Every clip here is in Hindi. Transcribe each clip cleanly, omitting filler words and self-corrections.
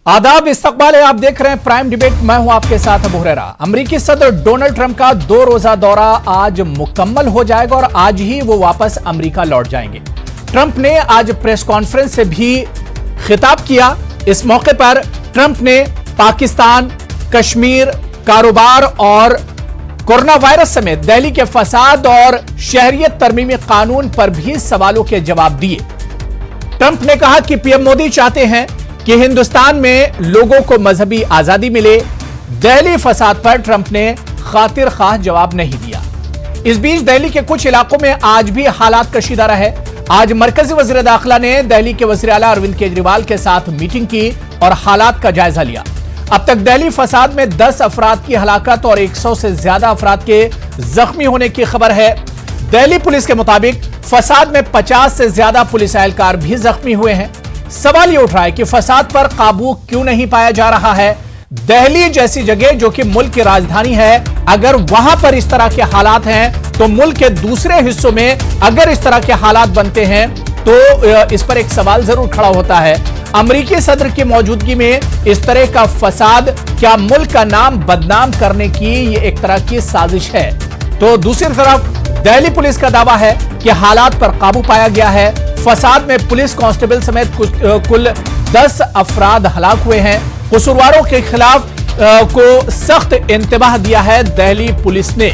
आदाब, इस्तकबाल है। आप देख रहे हैं प्राइम डिबेट। मैं हूं आपके साथ अबू हुरैरा। अमेरिकी सदर डोनाल्ड ट्रंप का 2 रोजा दौरा आज मुकम्मल हो जाएगा और आज ही वो वापस अमेरिका लौट जाएंगे। ट्रंप ने आज प्रेस कॉन्फ्रेंस से भी खिताब किया। इस मौके पर ट्रंप ने पाकिस्तान, कश्मीर, कारोबार और कोरोना वायरस समेत दिल्ली के फसाद और शहरियत तरमीमी कानून पर भी सवालों के जवाब दिए। ट्रंप ने कहा कि पीएम मोदी चाहते हैं कि हिंदुस्तान में लोगों को मजहबी आजादी मिले। दिल्ली फसाद पर ट्रंप ने खातिर खाह जवाब नहीं दिया। इस बीच दिल्ली के कुछ इलाकों में आज भी हालात कशीदा रहे। आज मरकजी वजीर दाखिला ने दिल्ली के वजीर आला अरविंद केजरीवाल के साथ मीटिंग की और हालात का जायजा लिया। अब तक दिल्ली फसाद में 10 अफराद की हलाकत और 100 से ज्यादा अफराद के जख्मी होने की खबर है। दिल्ली पुलिस के मुताबिक फसाद में 50 से ज्यादा पुलिस एहलकार भी जख्मी हुए हैं। सवाल यह उठ रहा है कि फसाद पर काबू क्यों नहीं पाया जा रहा है। दिल्ली जैसी जगह जो कि मुल्क की राजधानी है, अगर वहां पर इस तरह के हालात हैं तो मुल्क के दूसरे हिस्सों में अगर इस तरह के हालात बनते हैं तो इस पर एक सवाल जरूर खड़ा होता है। अमेरिकी सदर की मौजूदगी में इस तरह का फसाद क्या मुल्क का नाम बदनाम करने की ये एक तरह की साजिश है? तो दूसरी तरफ दिल्ली पुलिस का दावा है कि हालात पर काबू पाया गया है। फसाद में पुलिस कांस्टेबल समेत कुल 10 अफराद हलाक हुए हैं। कसूरवारों के खिलाफ को सख्त इंतबाह दिया है दिल्ली पुलिस ने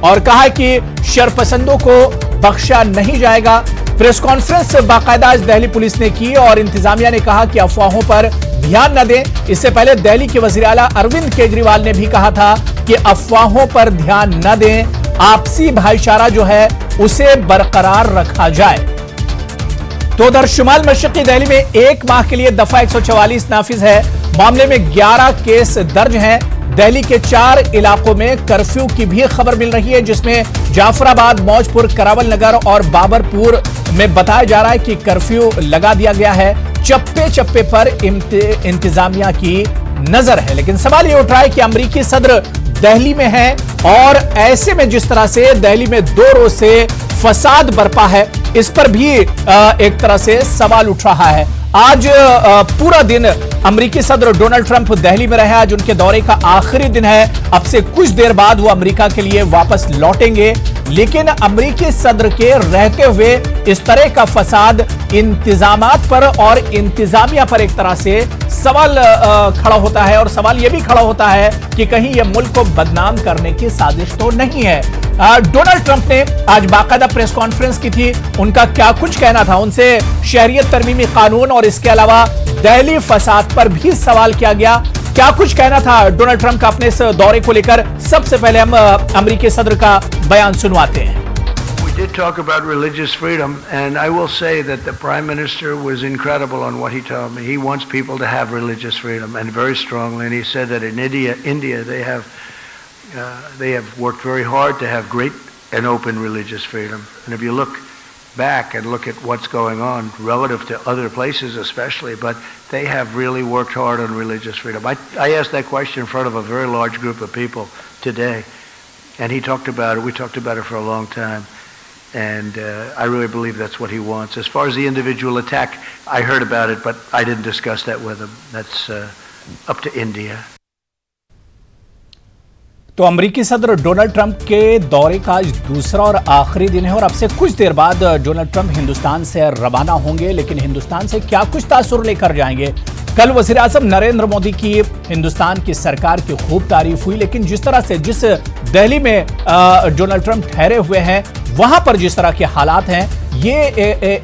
और कहा कि शरपसंदों को बख्शा नहीं जाएगा। प्रेस कॉन्फ्रेंस बाकायदा दिल्ली पुलिस ने की और इंतजामिया ने कहा कि अफवाहों पर ध्यान न दें। इससे पहले दिल्ली के वजीर आला अरविंद केजरीवाल ने भी कहा था कि अफवाहों पर ध्यान न दें, आपसी भाईचारा जो है उसे बरकरार रखा जाए। तो उधर शुमाल मशरकी दिल्ली में 1 माह के लिए दफा 144 नाफिज है। मामले में 11 केस दर्ज हैं। दिल्ली के 4 इलाकों में कर्फ्यू की भी खबर मिल रही है, जिसमें जाफराबाद, मौजपुर, करावल नगर और बाबरपुर में बताया जा रहा है कि कर्फ्यू लगा दिया गया है। चप्पे चप्पे पर इंतजामिया की नजर है। लेकिन सवाल यह उठ रहा है कि अमेरिकी सदर दिल्ली में है और ऐसे में जिस तरह से दिल्ली में 2 रोज से फसाद बरपा है, इस पर भी एक तरह से सवाल उठ रहा है। आज पूरा दिन अमेरिकी सदर डोनाल्ड ट्रंप दिल्ली में रहे। आज उनके दौरे का आखिरी दिन है। अब से कुछ देर बाद वो अमेरिका के लिए वापस लौटेंगे। लेकिन अमेरिकी सदर के रहते हुए इस तरह का फसाद इंतजामात पर और इंतजामिया पर एक तरह से सवाल खड़ा होता है और सवाल यह भी खड़ा होता है कि कहीं यह मुल्क को बदनाम करने की साजिश तो नहीं है। डोनाल्ड ट्रंप ने आज बाकायदा प्रेस कॉन्फ्रेंस की थी। उनका क्या कुछ कहना था, उनसे शहरियत तरमीमी कानून और इसके अलावा दिल्ली फसाद पर भी सवाल किया गया। क्या कुछ कहना था डोनाल्ड ट्रंप का अपने इस दौरे को लेकर? सबसे पहले हम अमेरिकी सदर का बयान सुनवाते हैं। We did talk about religious freedom, and I will say that the Prime Minister was incredible on what he told me. He wants people to have religious freedom, and very strongly. And he said that in India they have worked very hard to have great and open religious freedom. And if you look back and look at what's going on relative to other places especially, but they have really worked hard on religious freedom. I asked that question in front of a very large group of people today, and he talked about it. We talked about it for a long time, and I really believe that's what he wants. As far as the individual attack, I heard about it, but I didn't discuss that with him. That's up to India. तो अमेरिकी सदर डोनाल्ड ट्रंप के दौरे का आज दूसरा और आखिरी दिन है और अब से कुछ देर बाद डोनाल्ड ट्रंप हिंदुस्तान से रवाना होंगे। लेकिन हिंदुस्तान से क्या कुछ तासुर लेकर जाएंगे? कल वज़ीर आज़म नरेंद्र मोदी की हिंदुस्तान की सरकार की खूब तारीफ हुई, लेकिन जिस तरह से जिस दिल्ली में डोनाल्ड ट्रंप ठहरे हुए हैं वहां पर जिस तरह के हालात हैं, ये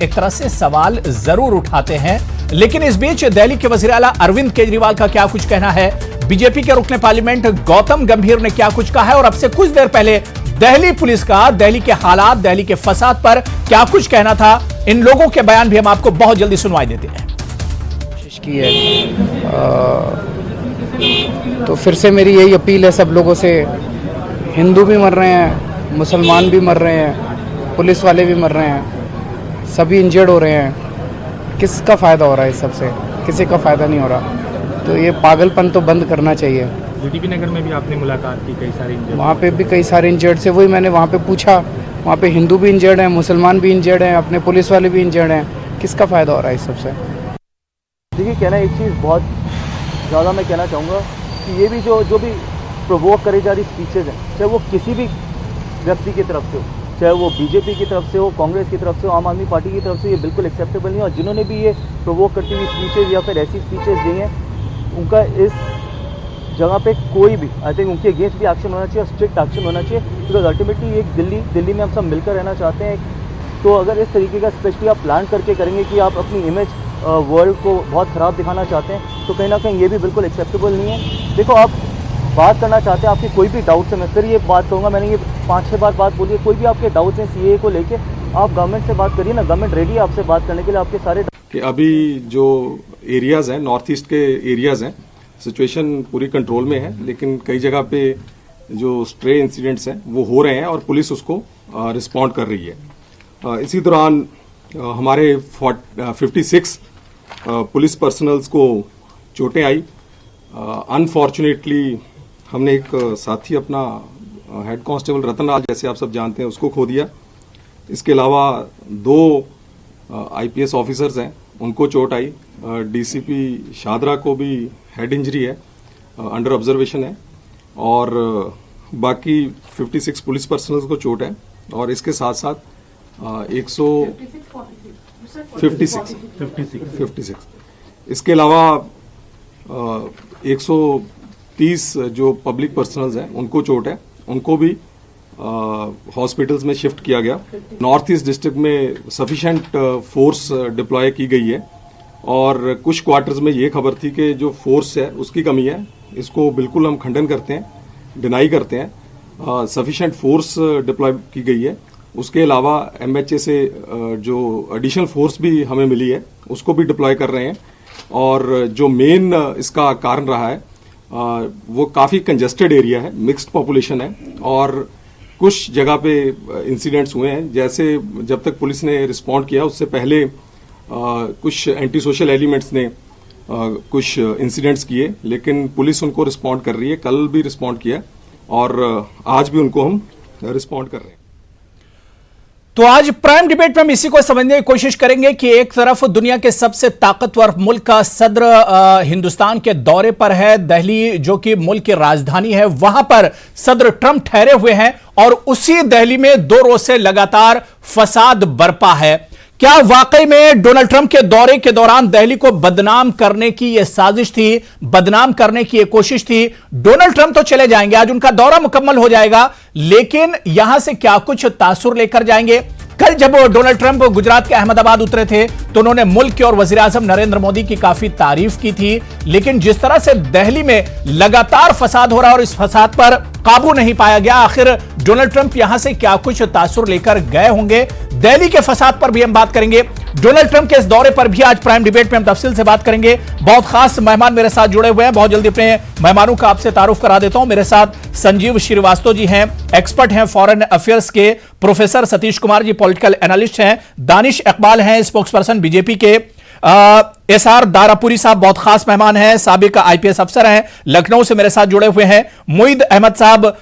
एक तरह से सवाल जरूर उठाते हैं। लेकिन इस बीच दिल्ली के वज़ीर आला अरविंद केजरीवाल का क्या कुछ कहना है, बीजेपी के रुकने पार्लियामेंट गौतम गंभीर ने क्या कुछ कहा है और अब से कुछ देर पहले दिल्ली पुलिस का दिल्ली के हालात, दिल्ली के फसाद पर क्या कुछ कहना था, इन लोगों के बयान भी हम आपको बहुत जल्दी सुनवाई देते हैं। कोशिश की है तो फिर से मेरी यही अपील है सब लोगों से। हिंदू भी मर रहे हैं, मुसलमान भी मर रहे हैं, पुलिस वाले भी मर रहे हैं, सभी इंजर्ड हो रहे हैं। किसका फ़ायदा हो रहा है इस सबसे? किसी का फ़ायदा नहीं हो रहा। तो ये पागलपन तो बंद करना चाहिए। जीटीबी नगर में भी आपने मुलाकात की, कई सारे इंजर्ड, वहाँ पे भी कई सारे इंजर्ड से, वही मैंने वहाँ पे पूछा। वहाँ पे हिंदू भी इंजर्ड हैं, मुसलमान भी इंजर्ड हैं, अपने पुलिस वाले भी इंजर्ड हैं। किसका फ़ायदा हो रहा है इस सबसे? देखिए, कहना एक चीज़ बहुत ज़्यादा मैं कहना चाहूँगा कि ये भी जो भी प्रोवोक करी जा रही स्पीचेज़ हैं, चाहे वो किसी भी व्यक्ति की तरफ से हो, चाहे वो बीजेपी की तरफ से हो, कांग्रेस की तरफ से हो, आम आदमी पार्टी की तरफ से, ये बिल्कुल एक्सेप्टेबल नहीं है। और जिन्होंने भी ये प्रोवोक करती हुई स्पीचेज़ या फिर ऐसी स्पीचेज़ दी हैं, उनका इस जगह पे कोई भी, आई थिंक उनके अगेंस्ट भी एक्शन होना चाहिए और स्ट्रिक्ट एक्शन होना चाहिए, बिकॉज अल्टीमेटली एक दिल्ली में हम सब मिलकर रहना चाहते हैं। तो अगर इस तरीके का स्पेशली आप प्लान करके करेंगे कि आप अपनी इमेज वर्ल्ड को बहुत ख़राब दिखाना चाहते हैं, तो कहीं ना कहीं ये भी बिल्कुल एक्सेप्टेबल नहीं है। देखो, आप बात करना चाहते हैं, आपके कोई भी डाउट्स है, मैं फिर ये बात कहूँगा, मैंने ये 5-6 बार बोली है, कोई भी आपके डाउट्स हैं सीए को लेके, आप गवर्नमेंट से बात करिए ना, गवर्नमेंट रेडी है आपसे बात करने के लिए, आपके सारे कि अभी जो एरियाज़ हैं, नॉर्थ ईस्ट के एरियाज़ हैं, सिचुएशन पूरी कंट्रोल में है, लेकिन कई जगह पे जो स्ट्रे इंसिडेंट्स हैं वो हो रहे हैं और पुलिस उसको रिस्पॉन्ड कर रही है। इसी दौरान हमारे 56 पुलिस पर्सनल्स को चोटें आई। अनफॉर्चुनेटली हमने एक साथी अपना हेड कांस्टेबल रतन लाल, जैसे आप सब जानते हैं, उसको खो दिया। इसके अलावा 2 आईपीएस ऑफिसर्स हैं, उनको चोट आई। डीसीपी शादरा को भी हेड इंजरी है, अंडर ऑब्जर्वेशन है, और बाकी 56 पुलिस पर्सनल्स को चोट है। और इसके साथ साथ 56 इसके अलावा 130 जो पब्लिक पर्सनल्स हैं उनको चोट है, उनको भी हॉस्पिटल्स में शिफ्ट किया गया। नॉर्थ ईस्ट डिस्ट्रिक्ट में सफिशिएंट फोर्स डिप्लॉय की गई है और कुछ क्वार्टर्स में ये खबर थी कि जो फोर्स है उसकी कमी है। इसको बिल्कुल हम खंडन करते हैं, डिनाई करते हैं। सफिशिएंट फोर्स डिप्लॉय की गई है। उसके अलावा एमएचए से जो एडिशनल फोर्स भी हमें मिली है उसको भी डिप्लॉय कर रहे हैं। और जो मेन इसका कारण रहा है वो काफ़ी कंजेस्टेड एरिया है, मिक्स्ड पॉपुलेशन है और कुछ जगह पे इंसिडेंट्स हुए हैं। जैसे जब तक पुलिस ने रिस्पॉन्ड किया उससे पहले कुछ एंटी सोशल एलिमेंट्स ने कुछ इंसिडेंट्स किए, लेकिन पुलिस उनको रिस्पॉन्ड कर रही है। कल भी रिस्पॉन्ड किया और आज भी उनको हम रिस्पॉन्ड कर रहे हैं। तो आज प्राइम डिबेट में हम इसी को समझने की कोशिश करेंगे कि एक तरफ दुनिया के सबसे ताकतवर मुल्क का सदर हिंदुस्तान के दौरे पर है। दिल्ली जो कि मुल्क की राजधानी है, वहां पर सदर ट्रंप ठहरे हुए हैं और उसी दिल्ली में 2 रोज से लगातार फसाद बरपा है। क्या वाकई में डोनाल्ड ट्रंप के दौरे के दौरान दिल्ली को बदनाम करने की यह साजिश थी, बदनाम करने की यह कोशिश थी? डोनाल्ड ट्रंप तो चले जाएंगे, आज उनका दौरा मुकम्मल हो जाएगा, लेकिन यहां से क्या कुछ तासुर लेकर जाएंगे? कल जब डोनाल्ड ट्रंप गुजरात के अहमदाबाद उतरे थे तो उन्होंने मुल्क के और वजीर आजम नरेंद्र मोदी की काफी तारीफ की थी, लेकिन जिस तरह से दिल्ली में लगातार फसाद हो रहा है और इस फसाद पर काबू नहीं पाया गया, आखिर डोनाल्ड ट्रंप यहां से क्या कुछ तासुर लेकर गए होंगे? दिल्ली के फसाद पर भी हम बात करेंगे। डोनाल्ड ट्रंप के इस दौरे पर भी आज प्राइम डिबेट में हम तफसील से बात करेंगे। बहुत खास मेहमान मेरे साथ जुड़े हुए हैं, बहुत जल्दी अपने मेहमानों का आपसे तारुफ करा देता हूं। मेरे साथ संजीव श्रीवास्तव जी हैं, एक्सपर्ट हैं फॉरेन अफेयर्स के, professor Satish Kumar ji political analyst हैं, दानिश इकबाल हैं स्पोक्सपर्सन बीजेपी के, एसआर दारापुरी साहब बहुत खास मेहमान हैं, साबिक आईपीएस अफसर हैं, लखनऊ से मेरे साथ जुड़े हुए हैं। मुईद अहमद साहब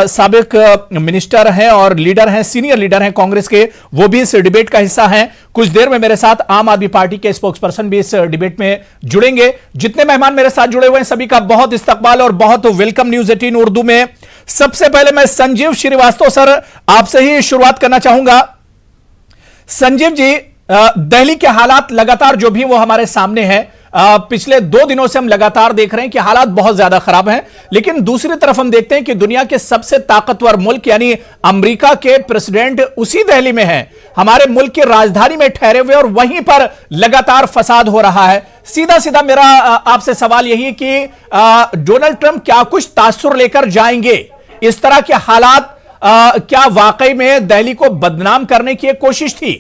साबिक मिनिस्टर हैं और लीडर हैं, सीनियर लीडर हैं कांग्रेस के, वो भी इस डिबेट का हिस्सा हैं। कुछ देर में मेरे साथ आम आदमी पार्टी के स्पोक्सपर्सन भी इस डिबेट में जुड़ेंगे। जितने मेहमान मेरे साथ जुड़े हुए हैं सभी का बहुत इस्तकबाल और बहुत वेलकम न्यूज 18 उर्दू में। सबसे पहले मैं संजीव श्रीवास्तव सर आपसे ही शुरुआत करना चाहूंगा। संजीव जी, दिल्ली के हालात लगातार जो भी वो हमारे सामने है, पिछले 2 दिनों से हम लगातार देख रहे हैं कि हालात बहुत ज्यादा खराब हैं, लेकिन दूसरी तरफ हम देखते हैं कि दुनिया के सबसे ताकतवर मुल्क यानी अमेरिका के प्रेसिडेंट उसी दिल्ली में हैं, हमारे मुल्क की राजधानी में ठहरे हुए, और वहीं पर लगातार फसाद हो रहा है। सीधा सीधा मेरा आपसे सवाल यही है कि डोनाल्ड ट्रंप क्या कुछ तासुर लेकर जाएंगे? इस तरह के हालात क्या वाकई में दिल्ली को बदनाम करने की एक कोशिश थी?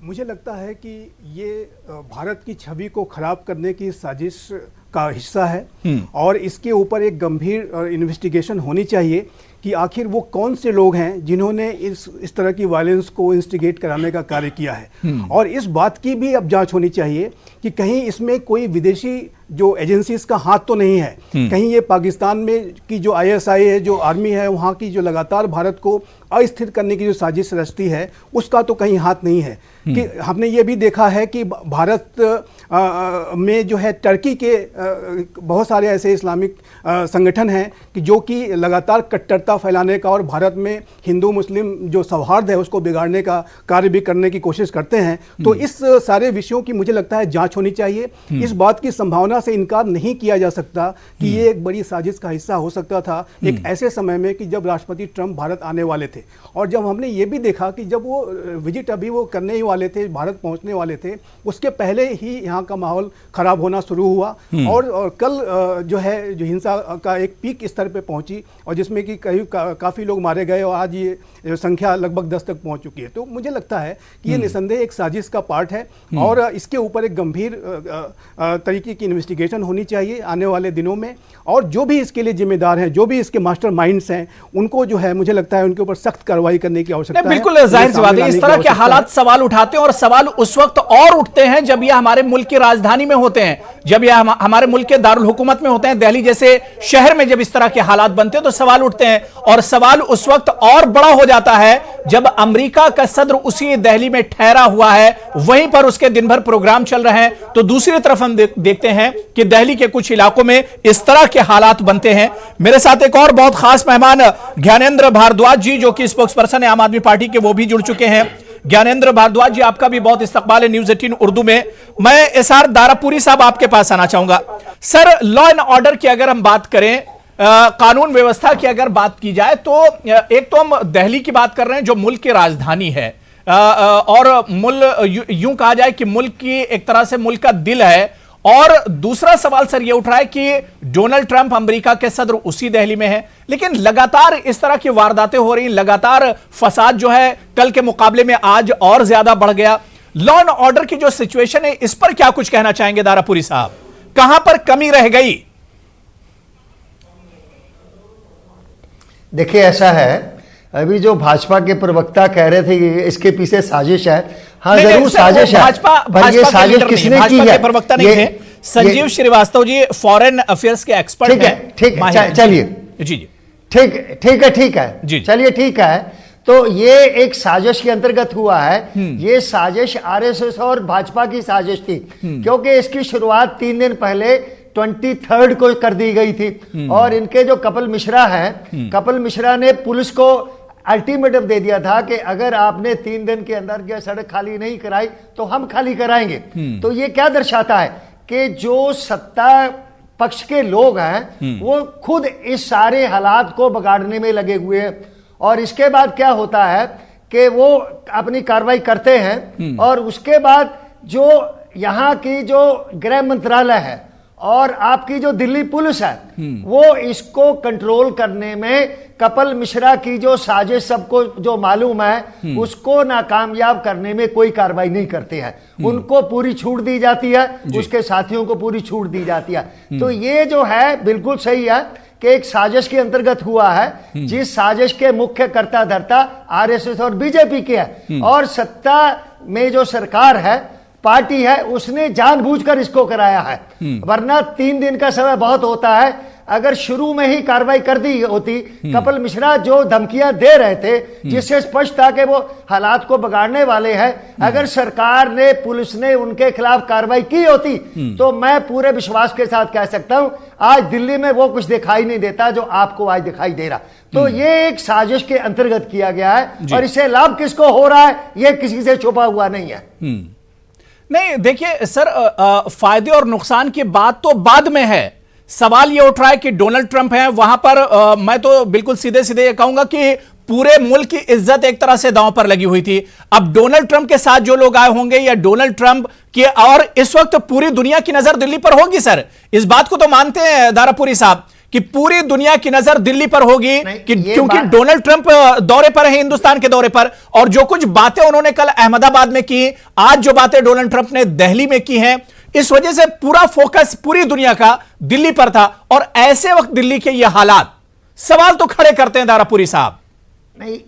मुझे लगता है कि ये भारत की छवि को खराब करने की साजिश का हिस्सा है और इसके ऊपर एक गंभीर इन्वेस्टिगेशन होनी चाहिए कि आखिर वो कौन से लोग हैं जिन्होंने इस तरह की वायलेंस को इंस्टिगेट कराने का कार्य किया है। और इस बात की भी अब जांच होनी चाहिए कि कहीं इसमें कोई विदेशी जो एजेंसीज का हाथ तो नहीं है। कहीं ये पाकिस्तान में की जो आईएसआई है, जो आर्मी है, वहाँ की जो लगातार भारत को अस्थिर करने की जो साजिश रचती है, उसका तो कहीं हाथ नहीं है। कि हमने ये भी देखा है कि भारत में जो है टर्की के बहुत सारे ऐसे इस्लामिक संगठन हैं कि जो कि लगातार कट्टरता फैलाने का और भारत में हिंदू मुस्लिम जो सौहार्द है उसको बिगाड़ने का कार्य भी करने की कोशिश करते हैं। तो इस सारे विषयों की मुझे लगता है जांच होनी चाहिए। इस बात की संभावना से इनकार नहीं किया जा सकता कि ये एक बड़ी साजिश का हिस्सा हो सकता था एक ऐसे समय में कि जब राष्ट्रपति ट्रंप भारत आने वाले थे, और जब हमने ये भी देखा कि जब वो विजिट अभी वो करने ही वाले थे, भारत पहुंचने वाले थे, उसके पहले ही यहाँ का माहौल खराब होना शुरू हुआ। और कल जो है जो हिंसा का एक पीक स्तर पे पहुंची और जिसमें कि काफ़ी लोग मारे गए और आज ये संख्या लगभग 10 तक पहुंच चुकी है। तो मुझे लगता है कि ये निसंदेह एक साजिश का पार्ट है और इसके ऊपर एक गंभीर तरीके की इन्वेस्टिगेशन होनी चाहिए आने वाले दिनों में, और जो भी इसके लिए जिम्मेदार हैं, जो भी इसके मास्टर माइंड्स हैं, उनको जो है मुझे लगता है उनके ऊपर सख्त कार्रवाई करने की आवश्यकता है। बिल्कुल जाहिर सी बात है, इस तरह के हालात सवाल उठाते हैं और सवाल उस वक्त और उठते हैं जब ये हमारे मुल्क की राजधानी में होते हैं, जब ये हमारे मुल्क के दारुल हुकूमत में होते हैं। दिल्ली जैसे शहर में जब इस तरह के हालात बनते हैं तो सवाल उठते हैं, और सवाल उस वक्त और बड़ा हो जाता है जब अमेरिका का सदर उसी दिल्ली में ठहरा हुआ है, वहीं पर उसके दिन भर प्रोग्राम चल रहे हैं। तो दूसरी तरफ हम देखते हैं कि दिल्ली के कुछ इलाकों में इस तरह के हालात बनते हैं। मेरे साथ एक और बहुत खास मेहमान ज्ञानेंद्र भारद्वाज जी, जो कि स्पोक्स पर्सन है आम आदमी पार्टी के, वो भी जुड़ चुके हैं। ज्ञानेंद्र भारद्वाज जी, आपका भी बहुत इस्तकबाल है न्यूज़ 18 उर्दू में। मैं एसआर दारापुरी साहब आपके पास आना चाहूंगा। सर, लॉ एंड ऑर्डर की अगर हम बात करें, कानून व्यवस्था की अगर बात की जाए, तो एक तो हम दिल्ली की बात कर रहे हैं जो मुल्क की राजधानी है, और यूं कहा जाए कि मुल्क की एक तरह से मुल्क का दिल है। और दूसरा सवाल सर ये उठ रहा है कि डोनाल्ड ट्रंप अमेरिका के सदर उसी दिल्ली में है, लेकिन लगातार इस तरह की वारदातें हो रही, लगातार फसाद जो है कल के मुकाबले में आज और ज्यादा बढ़ गया। लॉ एंड ऑर्डर की जो सिचुएशन है, इस पर क्या कुछ कहना चाहेंगे दारापुरी साहब? कहां पर कमी रह गई? देखिए, ऐसा है, अभी जो भाजपा के प्रवक्ता कह रहे थे कि इसके पीछे साजिश है। हाँ, जरूर साजिश है, पर ये साजिश किसने की है? प्रवक्ता नहीं थे, संजीव श्रीवास्तव जी फॉरेन अफेयर्स के एक्सपर्ट हैं। ठीक है, चलिए जी, ठीक है, चलिए ठीक है। तो ये एक साजिश के अंतर्गत हुआ है। ये साजिश आरएसएस और भाजपा की साजिश थी, क्योंकि इसकी शुरुआत 3 दिन पहले 23 को कर दी गई थी। और इनके जो कपिल मिश्रा हैं, कपिल मिश्रा ने पुलिस को अल्टीमेटम दे दिया था कि अगर आपने 3 दिन के अंदर ये सड़क खाली नहीं कराई तो हम खाली कराएंगे। तो ये क्या दर्शाता है कि जो सत्ता पक्ष के लोग हैं वो खुद इस सारे हालात को बिगाड़ने में लगे हुए हैं। और इसके बाद क्या होता है कि वो अपनी कार्रवाई करते हैं, और उसके बाद जो यहाँ की जो गृह मंत्रालय है और आपकी जो दिल्ली पुलिस है, वो इसको कंट्रोल करने में कपिल मिश्रा की जो साजिश सबको जो मालूम है उसको नाकामयाब करने में कोई कार्रवाई नहीं करते हैं। उनको पूरी छूट दी जाती है, उसके साथियों को पूरी छूट दी जाती है। तो ये जो है बिल्कुल सही है कि एक साजिश के अंतर्गत हुआ है, जिस साजिश के मुख्य कर्ता धर्ता आरएसएस और बीजेपी के है, और सत्ता में जो सरकार है, पार्टी है, उसने जानबूझकर इसको कराया है। वरना 3 दिन का समय बहुत होता है। अगर शुरू में ही कार्रवाई कर दी होती, कपिल मिश्रा जो धमकियां दे रहे थे, जिससे स्पष्ट था कि वो हालात को बिगाड़ने वाले हैं, अगर सरकार ने, पुलिस ने उनके खिलाफ कार्रवाई की होती, तो मैं पूरे विश्वास के साथ कह सकता हूं आज दिल्ली में वो कुछ दिखाई नहीं देता जो आपको आज दिखाई दे रहा। तो ये एक साजिश के अंतर्गत किया गया है, और इससे लाभ किसको हो रहा है ये किसी से छुपा हुआ नहीं है। नहीं, देखिए सर, फायदे और नुकसान की बात तो बाद में है। सवाल यह उठ रहा है कि डोनाल्ड ट्रंप हैं वहां पर, मैं तो बिल्कुल सीधे सीधे कहूंगा कि पूरे मुल्क की इज्जत एक तरह से दांव पर लगी हुई थी। अब डोनाल्ड ट्रंप के साथ जो लोग आए होंगे, या डोनाल्ड ट्रंप के, और इस वक्त पूरी दुनिया की नजर दिल्ली पर होगी। सर, इस बात को तो मानते हैं दारापुरी साहब कि पूरी दुनिया की नजर दिल्ली पर होगी, क्योंकि डोनाल्ड ट्रंप दौरे पर है, हिंदुस्तान के दौरे पर, और जो कुछ बातें उन्होंने कल अहमदाबाद में की, आज जो बातें डोनाल्ड ट्रंप ने दिल्ली में की हैं, इस वजह से पूरा फोकस पूरी दुनिया का दिल्ली पर था। और ऐसे वक्त दिल्ली के ये हालात सवाल तो खड़े करते हैं दारापुरी साहब। नहीं,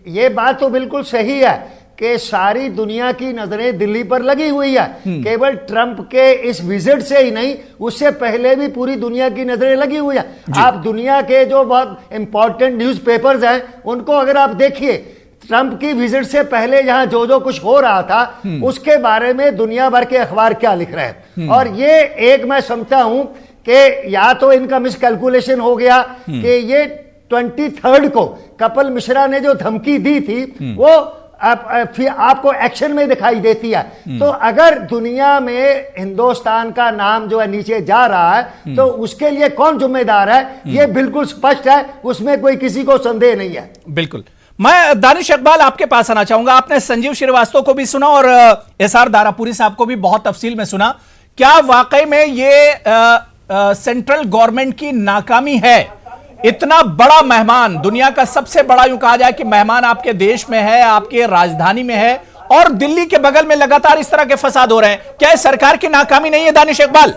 ये बात तो बिल्कुल सही है कि सारी दुनिया की नजरें दिल्ली पर लगी हुई है। केवल ट्रंप के इस विजिट से ही नहीं, उससे पहले भी पूरी दुनिया की नजरें लगी हुई है। आप दुनिया के जो बहुत इंपॉर्टेंट न्यूज़पेपर्स हैं उनको अगर आप देखिए, ट्रंप की विजिट से पहले यहां जो कुछ हो रहा था उसके बारे में दुनिया भर के अखबार क्या लिख रहे हैं। और ये एक मैं समझता हूं कि या तो इनका मिसकैलकुलेशन हो गया कि ये 23 को कपिल मिश्रा ने जो धमकी दी थी वो फिर आपको एक्शन में दिखाई देती है। तो अगर दुनिया में हिंदुस्तान का नाम जो है नीचे जा रहा है तो उसके लिए कौन जिम्मेदार है, ये बिल्कुल स्पष्ट है, उसमें कोई किसी को संदेह नहीं है। बिल्कुल। मैं दानिश इकबाल आपके पास आना चाहूंगा। आपने संजीव श्रीवास्तव को भी सुना और एसआर दारापुरी साहब को भी बहुत तफसील में सुना। क्या वाकई में ये सेंट्रल गवर्नमेंट की नाकामी है? इतना बड़ा मेहमान, दुनिया का सबसे बड़ा यूं कहा जाए कि मेहमान आपके देश में है, आपके राजधानी में है, और दिल्ली के बगल में लगातार इस तरह के फसाद हो रहे हैं। क्या सरकार की नाकामी नहीं है दानिश इकबाल?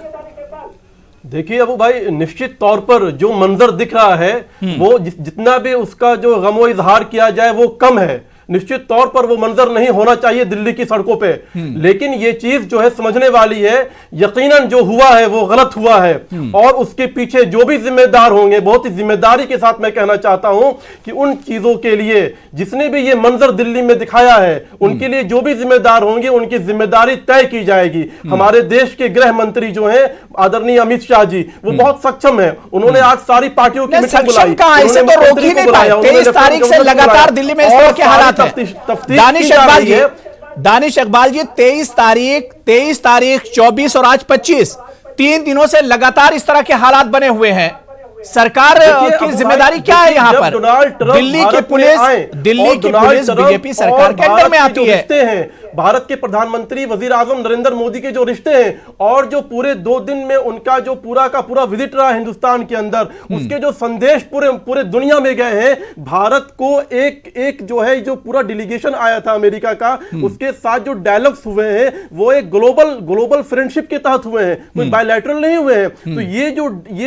देखिए अबू भाई, निश्चित तौर पर जो मंजर दिख रहा है वो जितना भी उसका जो गमो इजहार किया जाए वो कम है। निश्चित तौर पर वो मंजर नहीं होना चाहिए दिल्ली की सड़कों पे, लेकिन ये चीज जो है समझने वाली है। यकीनन जो हुआ है वो गलत हुआ है और उसके पीछे जो भी जिम्मेदार होंगे, बहुत ही जिम्मेदारी के साथ मैं कहना चाहता हूं कि उन चीजों के लिए जिसने भी ये मंजर दिल्ली में दिखाया है उनके लिए जो भी जिम्मेदार होंगे उनकी जिम्मेदारी तय की जाएगी। हमारे देश के गृह मंत्री जो है आदरणीय अमित शाह जी, वो बहुत सक्षम है। उन्होंने आज सारी पार्टियों की मीटिंग बुलाई, 23 तारीख से लगातार दिल्ली में इस तरह के हालात। दानिश इकबाल जी 23 तारीख 24 और आज 25, 3 दिनों से लगातार इस तरह के हालात बने हुए हैं। सरकार की जिम्मेदारी क्या है यहाँ पर? दिल्ली की पुलिस बीजेपी सरकार के अंडर में आती है। भारत के प्रधानमंत्री वजीर आजम नरेंद्र मोदी के जो रिश्ते हैं और जो पूरे 2 दिन में उनका जो पूरा का पूरा विजिट रहा हिंदुस्तान के अंदर, उसके जो संदेश पूरे दुनिया में गए हैं। भारत को एक जो है जो पूरा डेलीगेशन आया था अमेरिका का, उसके साथ जो डायलॉग्स हुए हैं वो एक ग्लोबल फ्रेंडशिप के तहत हुए हैं, कोई बायलैटरल नहीं हुए हैं। तो ये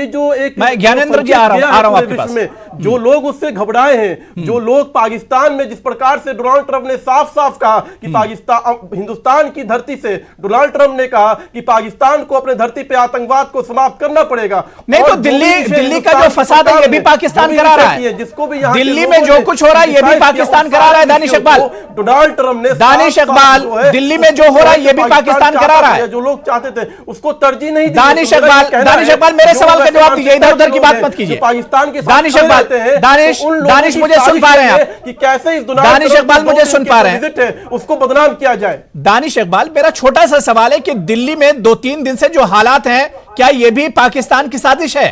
जो एक ज्ञानेंद्र जी आ रहा हूं आपके पास में जो लोग उससे घबराए हैं, जो लोग पाकिस्तान में जिस प्रकार से डोनाल्ड ट्रंप ने साफ कहा कि पाकिस्तान हिंदुस्तान की धरती से डोनाल्ड ट्रंप ने कहा कि पाकिस्तान को अपने धरती पे आतंकवाद को समाप्त करना पड़ेगा। नहीं तो दिल्ली का जो फसाद है ये भी पाकिस्तान करा रहा है। जिसको भी दिल्ली में जो कुछ हो रहा है ये भी पाकिस्तान करा रहा है। दानिश इकबाल, डोनाल्ड ट्रंप ने दानिश इकबाल, दिल्ली में जो हो रहा है ये भी पाकिस्तान करा रहा है। जो लोग चाहते थे उसको तरजीह नहीं दी। दानिश इकबाल मेरे सवाल का जवाब दीजिए, इधर उधर की बात मत कीजिए। पाकिस्तान के दानिश इकबाल, दानिश मुझे सुन पा रहे हैं कि कैसे इस दानिश इकबाल मुझे सुन पा रहे हैं, उसको बदनाम किया जाए। दानिश इकबाल, मेरा छोटा सा सवाल है कि दिल्ली में 2-3 दिन से जो हालात हैं, क्या यह भी पाकिस्तान की साजिश है?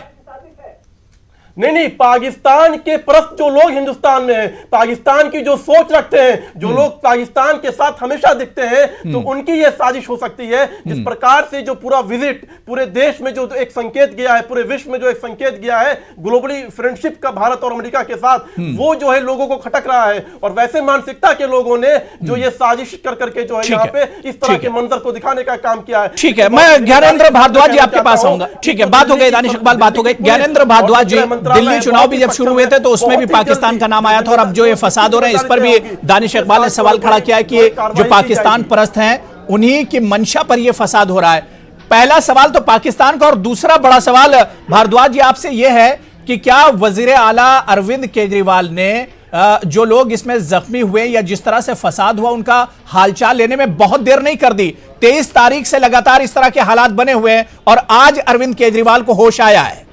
नहीं, पाकिस्तान के परस्त जो लोग हिंदुस्तान में हैं, पाकिस्तान की जो सोच रखते हैं, जो लोग पाकिस्तान के साथ हमेशा दिखते हैं, तो उनकी यह साजिश हो सकती है। जिस प्रकार से जो पूरा विजिट पूरे देश में जो एक संकेत गया है, पूरे विश्व में जो एक संकेत गया है ग्लोबली फ्रेंडशिप का भारत और अमेरिका के साथ, वो जो है लोगों को खटक रहा है। और वैसे मानसिकता के लोगों ने जो ये साजिश कर करके जो है यहाँ पे इस तरह के मंजर को दिखाने का काम किया है। ठीक है, मैं ज्ञानेंद्र भारद्वाज जी आपके पास आऊंगा। ठीक है, बात हो गई, दानिश इकबाल बात हो गई। ज्ञानेंद्र भारद्वाज जी, दिल्ली चुनाव भी जब शुरू हुए थे तो उसमें भी पाकिस्तान का नाम आया था, और अब जो ये फसाद हो रहे हैं इस पर भी दानिश इकबाल ने सवाल खड़ा किया है कि जो पाकिस्तान परस्त हैं उन्हीं की मंशा पर ये फसाद हो रहा है। पहला सवाल तो पाकिस्तान का, और दूसरा बड़ा सवाल भारद्वाज जी आपसे यह है कि क्या वजीर आला अरविंद केजरीवाल ने जो लोग इसमें जख्मी हुए या जिस तरह से फसाद हुआ उनका हालचाल लेने में बहुत देर नहीं कर दी? 23 तारीख से लगातार इस तरह के हालात बने हुए हैं और आज अरविंद केजरीवाल को होश आया है।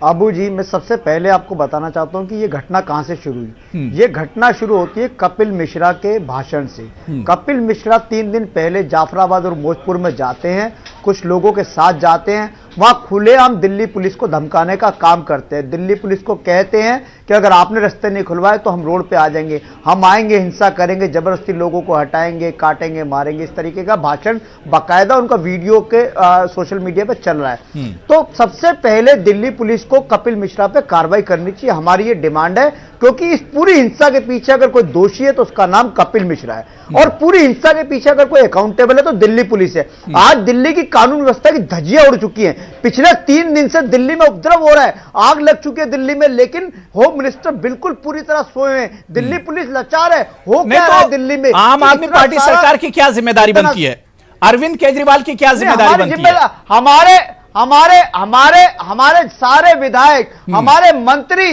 अबू जी, मैं सबसे पहले आपको बताना चाहता हूं कि ये घटना कहां से शुरू हुई। ये घटना शुरू होती है कपिल मिश्रा के भाषण से। कपिल मिश्रा 3 दिन पहले जाफराबाद और भोजपुर में जाते हैं, कुछ लोगों के साथ जाते हैं, वहां खुलेआम दिल्ली पुलिस को धमकाने का काम करते हैं। दिल्ली पुलिस को कहते हैं कि अगर आपने रास्ते नहीं खुलवाए तो हम रोड पे आ जाएंगे, हम आएंगे, हिंसा करेंगे, जबरदस्ती लोगों को हटाएंगे, काटेंगे, मारेंगे। इस तरीके का भाषण बाकायदा उनका वीडियो के सोशल मीडिया पे चल रहा है। तो सबसे पहले दिल्ली पुलिस को कपिल मिश्रा पे कार्रवाई करनी चाहिए, हमारी ये डिमांड है, क्योंकि इस पूरी हिंसा के पीछे अगर कोई दोषी है तो उसका नाम कपिल मिश्रा है, और पूरी हिंसा के पीछे अगर कोई अकाउंटेबल है तो दिल्ली पुलिस है। आज दिल्ली की कानून व्यवस्था की धज्जियां उड़ चुकी हैं। पिछले 3 दिन से दिल्ली में उपद्रव हो रहा है, आग लग चुकी है दिल्ली में, लेकिन होम मिनिस्टर बिल्कुल पूरी तरह सोए हैं। दिल्ली पुलिस लाचार है। हो क्या रहा है दिल्ली में? आम आदमी पार्टी सरकार की क्या जिम्मेदारी बनती है? अरविंद केजरीवाल की क्या जिम्मेदारी बनती है? हमारे सारे विधायक, हमारे मंत्री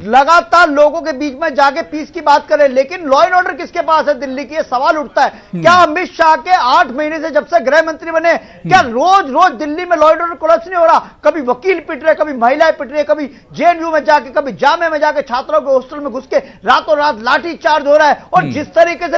लगातार लोगों के बीच में जाके पीस की बात करें, लेकिन लॉ एंड ऑर्डर किसके पास है दिल्ली की? ये सवाल उठता है। क्या अमित शाह के 8 महीने से जब से गृह मंत्री बने, क्या रोज रोज दिल्ली में लॉ एंड ऑर्डर कोलैप्स नहीं हो रहा? कभी वकील पिट रहे, कभी महिलाएं पिट रही, कभी जेएनयू में जाके, कभी जामे में जाके छात्रों के हॉस्टल में घुस के रातों रात लाठी चार्ज हो रहा है। और जिस तरीके से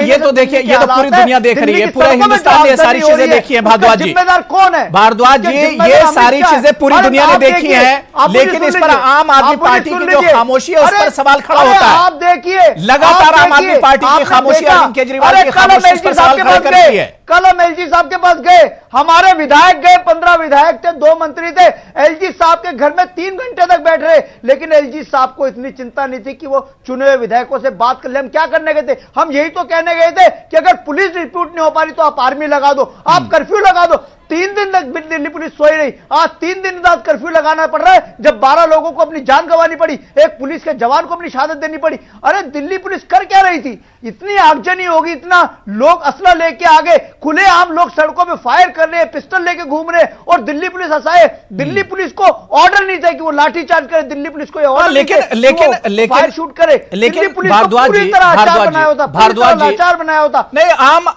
ये तो देखिए, ये तो पूरी दुनिया देख रही है, पूरा हिंदुस्तान ने सारी चीजें देखी है। भारद्वाज जी, जिम्मेदार कौन है? भारद्वाज जी, ये सारी चीजें पूरी दुनिया ने देखी है, लेकिन इस पर आम आदमी पार्टी की जो खामोशी है उस पर सवाल खड़ा होता है। आप देखिए, लगातार आम आदमी पार्टी की खामोशी अरविंद केजरीवाल की खामोशी पर सवाल खड़ा करती है। कल हम एलजी साहब के पास गए, हमारे विधायक गए, 15 विधायक थे, 2 मंत्री थे, एलजी साहब के घर में 3 घंटे तक बैठ रहे, लेकिन एलजी साहब को इतनी चिंता नहीं थी कि वो चुने हुए विधायकों से बात कर ले। हम क्या करने गए थे? हम यही तो कहने गए थे कि अगर पुलिस रिपोर्ट नहीं हो पा रही तो आप आर्मी लगा दो, आप कर्फ्यू लगा दो। 3 दिन तक दिल्ली पुलिस सोई रही, आज 3 दिन बाद कर्फ्यू लगाना पड़ रहा है, जब 12 लोगों को अपनी जान गंवानी पड़ी, एक पुलिस के जवान को अपनी शहादत देनी पड़ी। अरे दिल्ली पुलिस कर क्या रही थी? इतनी आगजनी होगी, इतना लोग असला लेके आ गए, खुलेआम लोग सड़कों पे फायर कर रहे हैं, पिस्टल लेके घूम रहे हैं, और दिल्ली पुलिस हंसाए। दिल्ली पुलिस को ऑर्डर नहीं था कि वो लाठीचार्ज करे, दिल्ली पुलिस को ऑर्डर लेकिन फायर शूट करे, लेकिन भारद्वाज जी, लाचार बनाया होता। नहीं, आम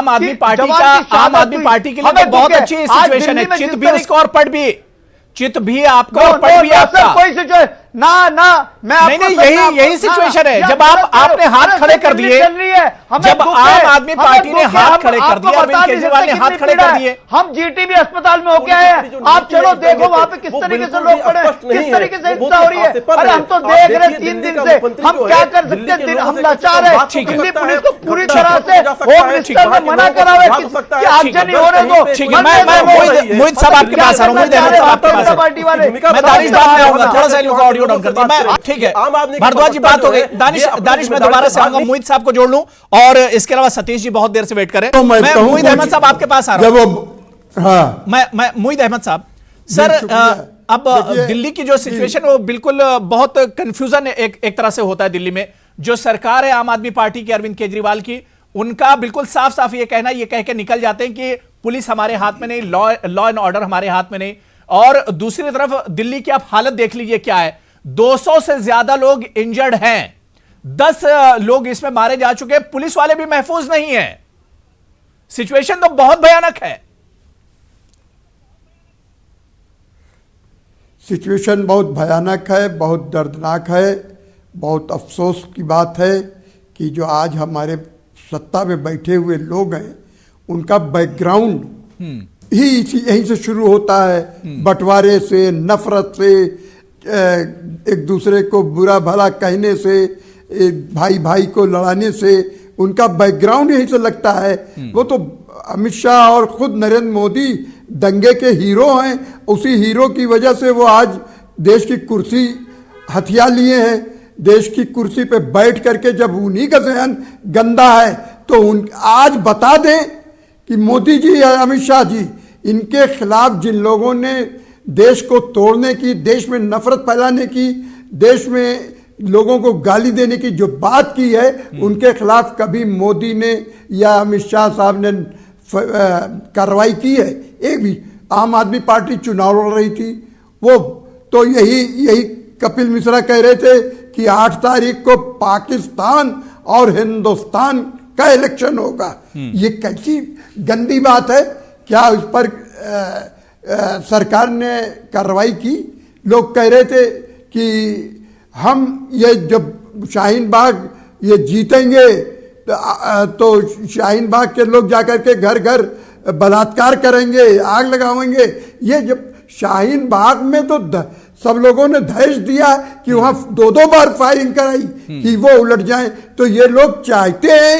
आदमी पार्टी के लिए तो बहुत अच्छी सिचुएशन है। चित भी उसको और पट भी, चित भी आपको और पट भी आपका। कोई सिचुएशन ना नहीं, यही सिचुएशन है। जब आपने हाथ खड़े कर दिए, जब आम आदमी पार्टी ने हाथ खड़े कर दिए, अरविंद केजरीवाल ने हाथ खड़े कर दिए। हम जीटीबी अस्पताल में होके आए हैं, आप चलो देखो वहां पे किस तरीके से लोग पड़े, किस तरीके से हिंसा हो रही है। अरे हम तो देख रहे 3 दिन से, हम क्या कर सकते हैं? हम लाचार है। दिल्ली पुलिस को पूरी तरह से होम मिनिस्टर ने मना करा है कि आगजनी हो रहे हो। ठीक है, मैं मोहित साहब आपके पास आ रहा हूं। मोहित अहमद साहब आपके पास पार्टी वाले, मैं दानिश बाद में आऊंगा, थोड़ा सा इनको ऑडियो डाउन कर दिया मैं। ठीक है, भारद्वाज जी बात हो गई, दानिश मैं दोबारा से आऊंगा, मोहित साहब को जोड़ लूं, और इसके अलावा सतीश जी बहुत देर से वेट करें। मैं मोहित अहमद साहब आपके पास आ रहा हूं। मैं मोहित अहमद साहब, सर अब दिल्ली की जो सिचुएशन है वो बिल्कुल बहुत कंफ्यूजन एक तरह से होता है दिल्ली में। जो सरकार है आम आदमी पार्टी की, अरविंद केजरीवाल की, उनका बिल्कुल साफ साफ ये कहना, ये कह के निकल जाते हैं कि पुलिस हमारे हाथ में नहीं, लॉ एंड ऑर्डर हमारे हाथ में नहीं। और दूसरी तरफ दिल्ली की आप हालत देख लीजिए क्या है, 200 से ज्यादा लोग इंजर्ड हैं, 10 लोग इसमें मारे जा चुके हैं, पुलिस वाले भी महफूज नहीं है। सिचुएशन तो बहुत भयानक है। सिचुएशन बहुत भयानक है, बहुत दर्दनाक है। बहुत अफसोस की बात है कि जो आज हमारे सत्ता में बैठे हुए लोग हैं, उनका बैकग्राउंड ही यहीं से शुरू होता है, बंटवारे से, नफरत से, एक दूसरे को बुरा भला कहने से, भाई भाई को लड़ाने से। उनका बैकग्राउंड यहीं से लगता है। वो तो अमित शाह और खुद नरेंद्र मोदी दंगे के हीरो हैं। उसी हीरो की वजह से वो आज देश की कुर्सी हथिया लिए हैं। देश की कुर्सी पे बैठ करके जब उन्हीं का जहन गंदा है तो आज बता दें कि मोदी जी या अमित शाह जी, इनके खिलाफ जिन लोगों ने देश को तोड़ने की, देश में नफरत फैलाने की, देश में लोगों को गाली देने की जो बात की है, उनके खिलाफ कभी मोदी ने या अमित शाह साहब ने कार्रवाई की है? एक भी। आम आदमी पार्टी चुनाव लड़ रही थी, वो तो यही कपिल मिश्रा कह रहे थे कि 8 तारीख को पाकिस्तान और हिंदुस्तान का इलेक्शन होगा। ये कैसी गंदी बात है? क्या इस पर सरकार ने कार्रवाई की? लोग कह रहे थे कि हम ये जब शाहीन बाग ये जीतेंगे तो शाहीन बाग के लोग जाकर के घर घर बलात्कार करेंगे, आग लगाएंगे। ये जब शाहीन बाग में तो सब लोगों ने दहेज दिया कि वहां 2-2 बार फायरिंग कराई कि वो उलट जाए। तो ये लोग चाहते हैं,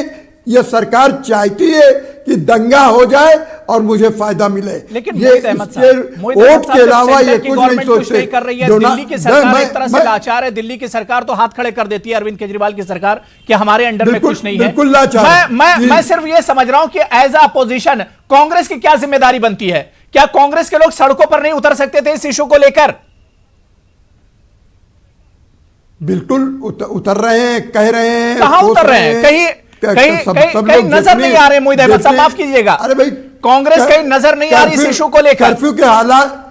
ये सरकार चाहती है कि दंगा हो जाए और मुझे फायदा मिले। लेकिन ये वोट के अलावा ये कुछ नहीं सोचते कर रही है। दिल्ली की सरकार एक तरह से लाचार है। दिल्ली की सरकार तो हाथ खड़े कर देती है अरविंद केजरीवाल की सरकार कि हमारे अंडर में कुछ नहीं है। बिल्कुल लाचार। मैं सिर्फ ये समझ रहा हूं कि एज अ अपोजिशन कांग्रेस की क्या जिम्मेदारी बनती है क्या कांग्रेस के लोग सड़कों पर नहीं उतर सकते थे इस इशू को लेकर? बिल्कुल उतर रहे हैं, कह रहे हैं। कहां उतर रहे हैं? कहीं नजर नहीं आ रहे। मोहित अहमद साहब माफ कीजिएगा, अरे भाई कांग्रेस कहीं नजर नहीं आ रही इस इशू को लेकर। कर्फ्यू के हालात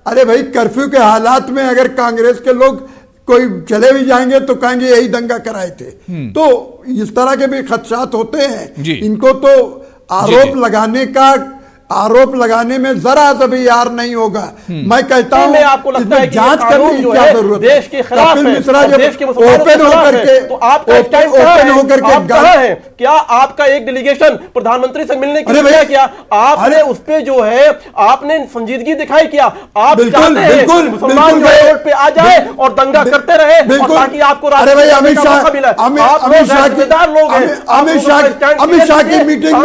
अरे भाई कर्फ्यू के हालात में अगर कांग्रेस के लोग कोई चले भी जाएंगे तो कहेंगे यही दंगा कराए थे। तो इस तरह के भी खदशात होते हैं। इनको तो आरोप लगाने में जरा सा भी यार नहीं होगा। मैं कहता हूं आपको लगता है कि जांच करने की क्या जरूरत है? देश के खिलाफ कपिल मिश्रा जब देश के ओपन होकर के तो आपका ओपन होकर के क्या आपका एक डेलीगेशन प्रधानमंत्री से मिलने के लिए किया? आपने उस पे जो है आपने संजीदगी दिखाई किया। आप चाहते हैं मुसलमान रोड पे आ जाए और दंगा करते रहे ताकि आपको अमित शाह की मीटिंग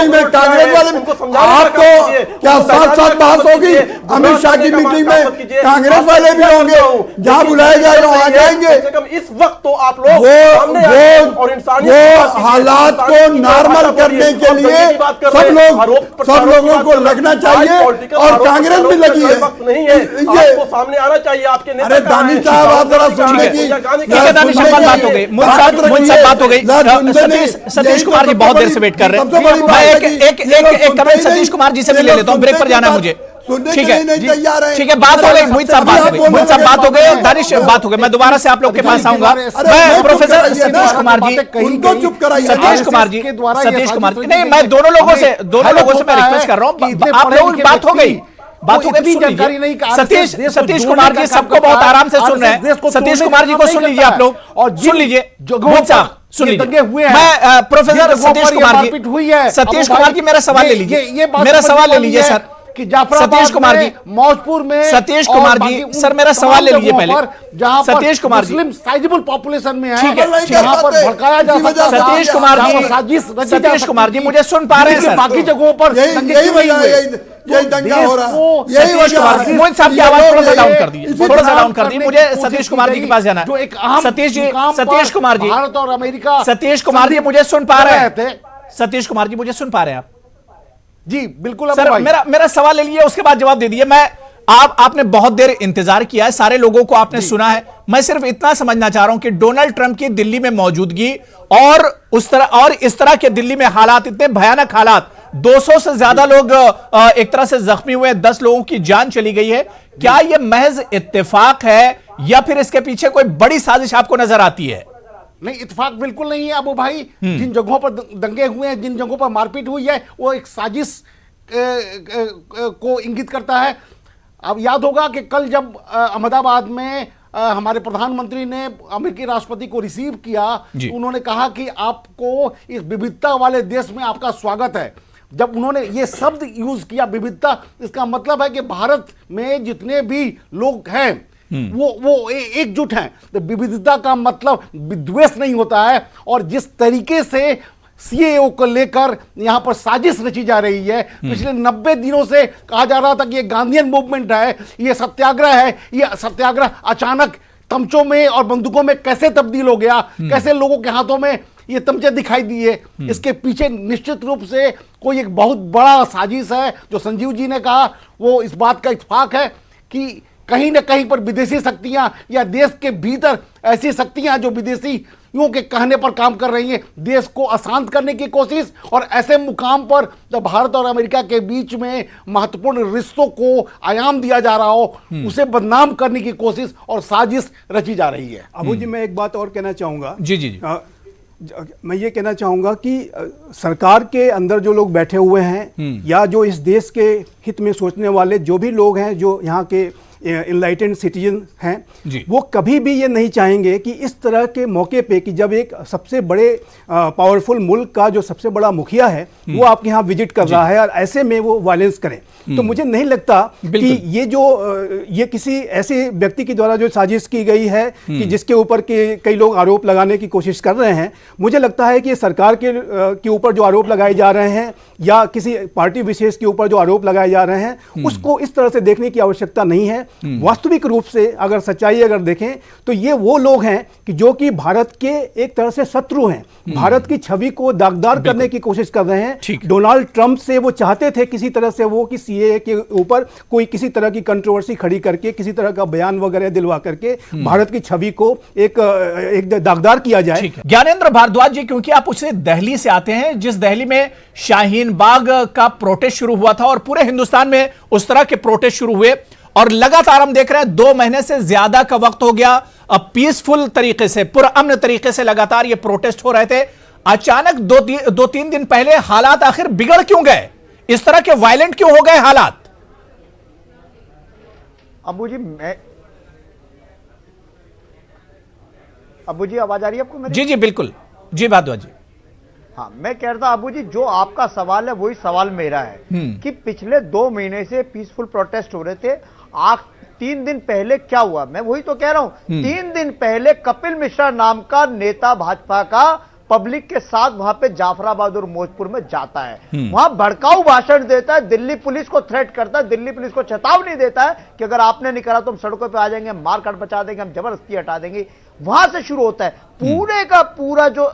में कांग्रेस आपको क्या साथ बात होगी? अमित शाह की मीटिंग में कांग्रेस वाले भी होंगे, जहां बुलाया जाए वहां जाएंगे। इस वक्त तो आप लोग वो हालात को नॉर्मल करने के लिए सब लोगों को लगना चाहिए और कांग्रेस भी लगी है। ये सामने आना चाहिए आपके नेता। अरे दानिश साहब आप जरा सुनने की बात हो गई, बात हो गई। सतीश कुमार जी बहुत देर से वेट कर रहे हैं। मैं एक कमेंट सतीश कुमार जी से भी ले लेता हूं, ब्रेक पर जाना है मुझे। ठीक है, बात हो गई। मोहित साहब बात हो गई, दानिश बात हो गई। मैं दोबारा से आप लोग के पास आऊंगा। मैं प्रोफेसर सतीश कुमार जी, उनको चुप कराइए। सतीश कुमार जी नहीं, मैं दोनों लोगों से मैं रिक्वेस्ट कर रहा हूं। आप लोगों की बात हो गई, जानकारी नहीं। सतीश कुमार जी सबको बहुत आराम से सुन रहे हैं। सतीश कुमार जी को सुन लीजिए आप लोग, सुन लीजिए। सुन लीजिए, मैं प्रोफेसर सतीश कुमार जी मेरा सवाल ले लीजिए, सर कि जाफराबाद सतीश कुमार जी, मौजपुर में सतीश कुमार जी, सर मेरा सवाल ले लीजिए पहले। जहां पर सतीश कुमार जी मुस्लिम साइजेबल पॉपुलेशन में है, जहां पर भड़काया जा सकता है। सतीश कुमार जी मुझे सुन पा रहे हैं सर? बाकी जगहों पर यही दंगा हो रहा है। यही मोहित साहब की आवाज थोड़ा सा डाउन कर दीजिए, मुझे सतीश कुमार जी के पास जाना है। सतीश कुमार जी, भारत और अमेरिका, सतीश कुमार जी मुझे सुन पा रहे हैं? सतीश कुमार जी मुझे सुन पा रहे हैं आप? जी बिल्कुल सर, मेरा सवाल ले लीजिए, उसके बाद जवाब दे दीजिए। आपने बहुत देर इंतजार किया है, सारे लोगों को आपने सुना है। मैं सिर्फ इतना समझना चाह रहा हूं कि डोनाल्ड ट्रंप की दिल्ली में मौजूदगी और इस तरह के दिल्ली में हालात, इतने भयानक हालात, 200 से ज्यादा लोग एक तरह से जख्मी हुए, 10 लोगों की जान चली गई है। क्या यह महज इत्तेफाक है या फिर इसके पीछे कोई बड़ी साजिश आपको नजर आती है? नहीं, इत्तेफाक बिल्कुल नहीं है अबू भाई। जिन जगहों पर दंगे हुए हैं, जिन जगहों पर मारपीट हुई है, वो एक साजिश को इंगित करता है। अब याद होगा कि कल जब अहमदाबाद में हमारे प्रधानमंत्री ने अमेरिकी राष्ट्रपति को रिसीव किया, तो उन्होंने कहा कि आपको इस विविधता वाले देश में आपका स्वागत है। जब उन्होंने ये शब्द यूज किया विविधता, इसका मतलब है कि भारत में जितने भी लोग हैं वो एकजुट हैं। तो विविधता का मतलब विद्वेष नहीं होता है। और जिस तरीके से सीएए को लेकर यहां पर साजिश रची जा रही है, पिछले 90 दिनों से कहा जा रहा था कि ये गांधीयन मूवमेंट है, ये सत्याग्रह है, ये सत्याग्रह अचानक तमचों में और बंदूकों में कैसे तब्दील हो गया, कैसे लोगों के हाथों में ये तमचे दिखाई दिए। इसके पीछे निश्चित रूप से कोई एक बहुत बड़ा साजिश है। जो संजीव जी ने कहा वो इस बात का इत्तेफाक है कि कहीं ना कहीं पर विदेशी शक्तियां या देश के भीतर ऐसी शक्तियां जो विदेशियों के कहने पर काम कर रही हैं, देश को अशांत करने की कोशिश, और ऐसे मुकाम पर जब भारत और अमेरिका के बीच में महत्वपूर्ण रिश्तों को आयाम दिया जा रहा हो, उसे बदनाम करने की कोशिश और साजिश रची जा रही है। अबू जी, मैं एक बात और कहना चाहूंगा। जी। मैं ये कहना चाहूंगा कि सरकार के अंदर जो लोग बैठे हुए हैं या जो इस देश के हित में सोचने वाले जो भी लोग हैं, जो यहाँ के इनलाइटेंड सिटीजन हैं, वो कभी भी ये नहीं चाहेंगे कि इस तरह के मौके पे कि जब एक सबसे बड़े पावरफुल मुल्क का जो सबसे बड़ा मुखिया है वो आपके यहाँ विजिट कर रहा है और ऐसे में वो वायलेंस करें। तो मुझे नहीं लगता कि ये किसी ऐसे व्यक्ति के द्वारा जो साजिश की गई है कि जिसके ऊपर के कई लोग आरोप लगाने की कोशिश कर रहे हैं। मुझे लगता है कि सरकार के ऊपर जो आरोप लगाए जा रहे हैं या किसी पार्टी विशेष के ऊपर जो आरोप लगाए जा रहे हैं, उसको इस तरह से देखने की आवश्यकता नहीं है। वास्तविक रूप से अगर सच्चाई अगर देखें तो ये वो लोग हैं कि जो कि भारत के एक तरह से शत्रु हैं, भारत की छवि को दागदार करने की कोशिश कर रहे हैं। डोनाल्ड ट्रंप से वो चाहते थे किसी तरह से वो कि सीएए के ऊपर कोई किसी तरह की कंट्रोवर्सी खड़ी करके किसी तरह का बयान वगैरह दिलवा करके भारत की छवि को एक दागदार किया जाए। ज्ञानेंद्र भारद्वाज जी, क्योंकि आप उसे दिल्ली से आते हैं, जिस दिल्ली में शाहीन बाग का प्रोटेस्ट शुरू हुआ था और पूरे हिंदुस्तान में उस तरह के प्रोटेस्ट शुरू हुए और लगातार हम देख रहे हैं 2 महीने से ज्यादा का वक्त हो गया, अब पीसफुल तरीके से, पुरअमन तरीके से लगातार ये प्रोटेस्ट हो रहे थे। अचानक 2-3 दिन पहले हालात आखिर बिगड़ क्यों गए? इस तरह के वायलेंट क्यों हो गए हालात? अबू जी आवाज आ रही है आपको मेरी? जी बिल्कुल जी भारद्वाज जी। हाँ, मैं कह रहा था अबू जी, जो आपका सवाल है वही सवाल मेरा है कि पिछले 2 महीने से पीसफुल प्रोटेस्ट हो रहे थे। 3 दिन पहले क्या हुआ? मैं वही तो कह रहा हूं, 3 दिन पहले कपिल मिश्रा नाम का नेता भाजपा का पब्लिक के साथ वहां पे जाफराबाद और मौजपुर में जाता है, वहां भड़काऊ भाषण देता है, दिल्ली पुलिस को थ्रेट करता है, दिल्ली पुलिस को चेतावनी देता है कि अगर आपने नहीं करा तो हम सड़कों पे आ जाएंगे, मारकाट बचा देंगे, हम जबरदस्ती हटा देंगे। वहां से शुरू होता है पूरे का पूरा जो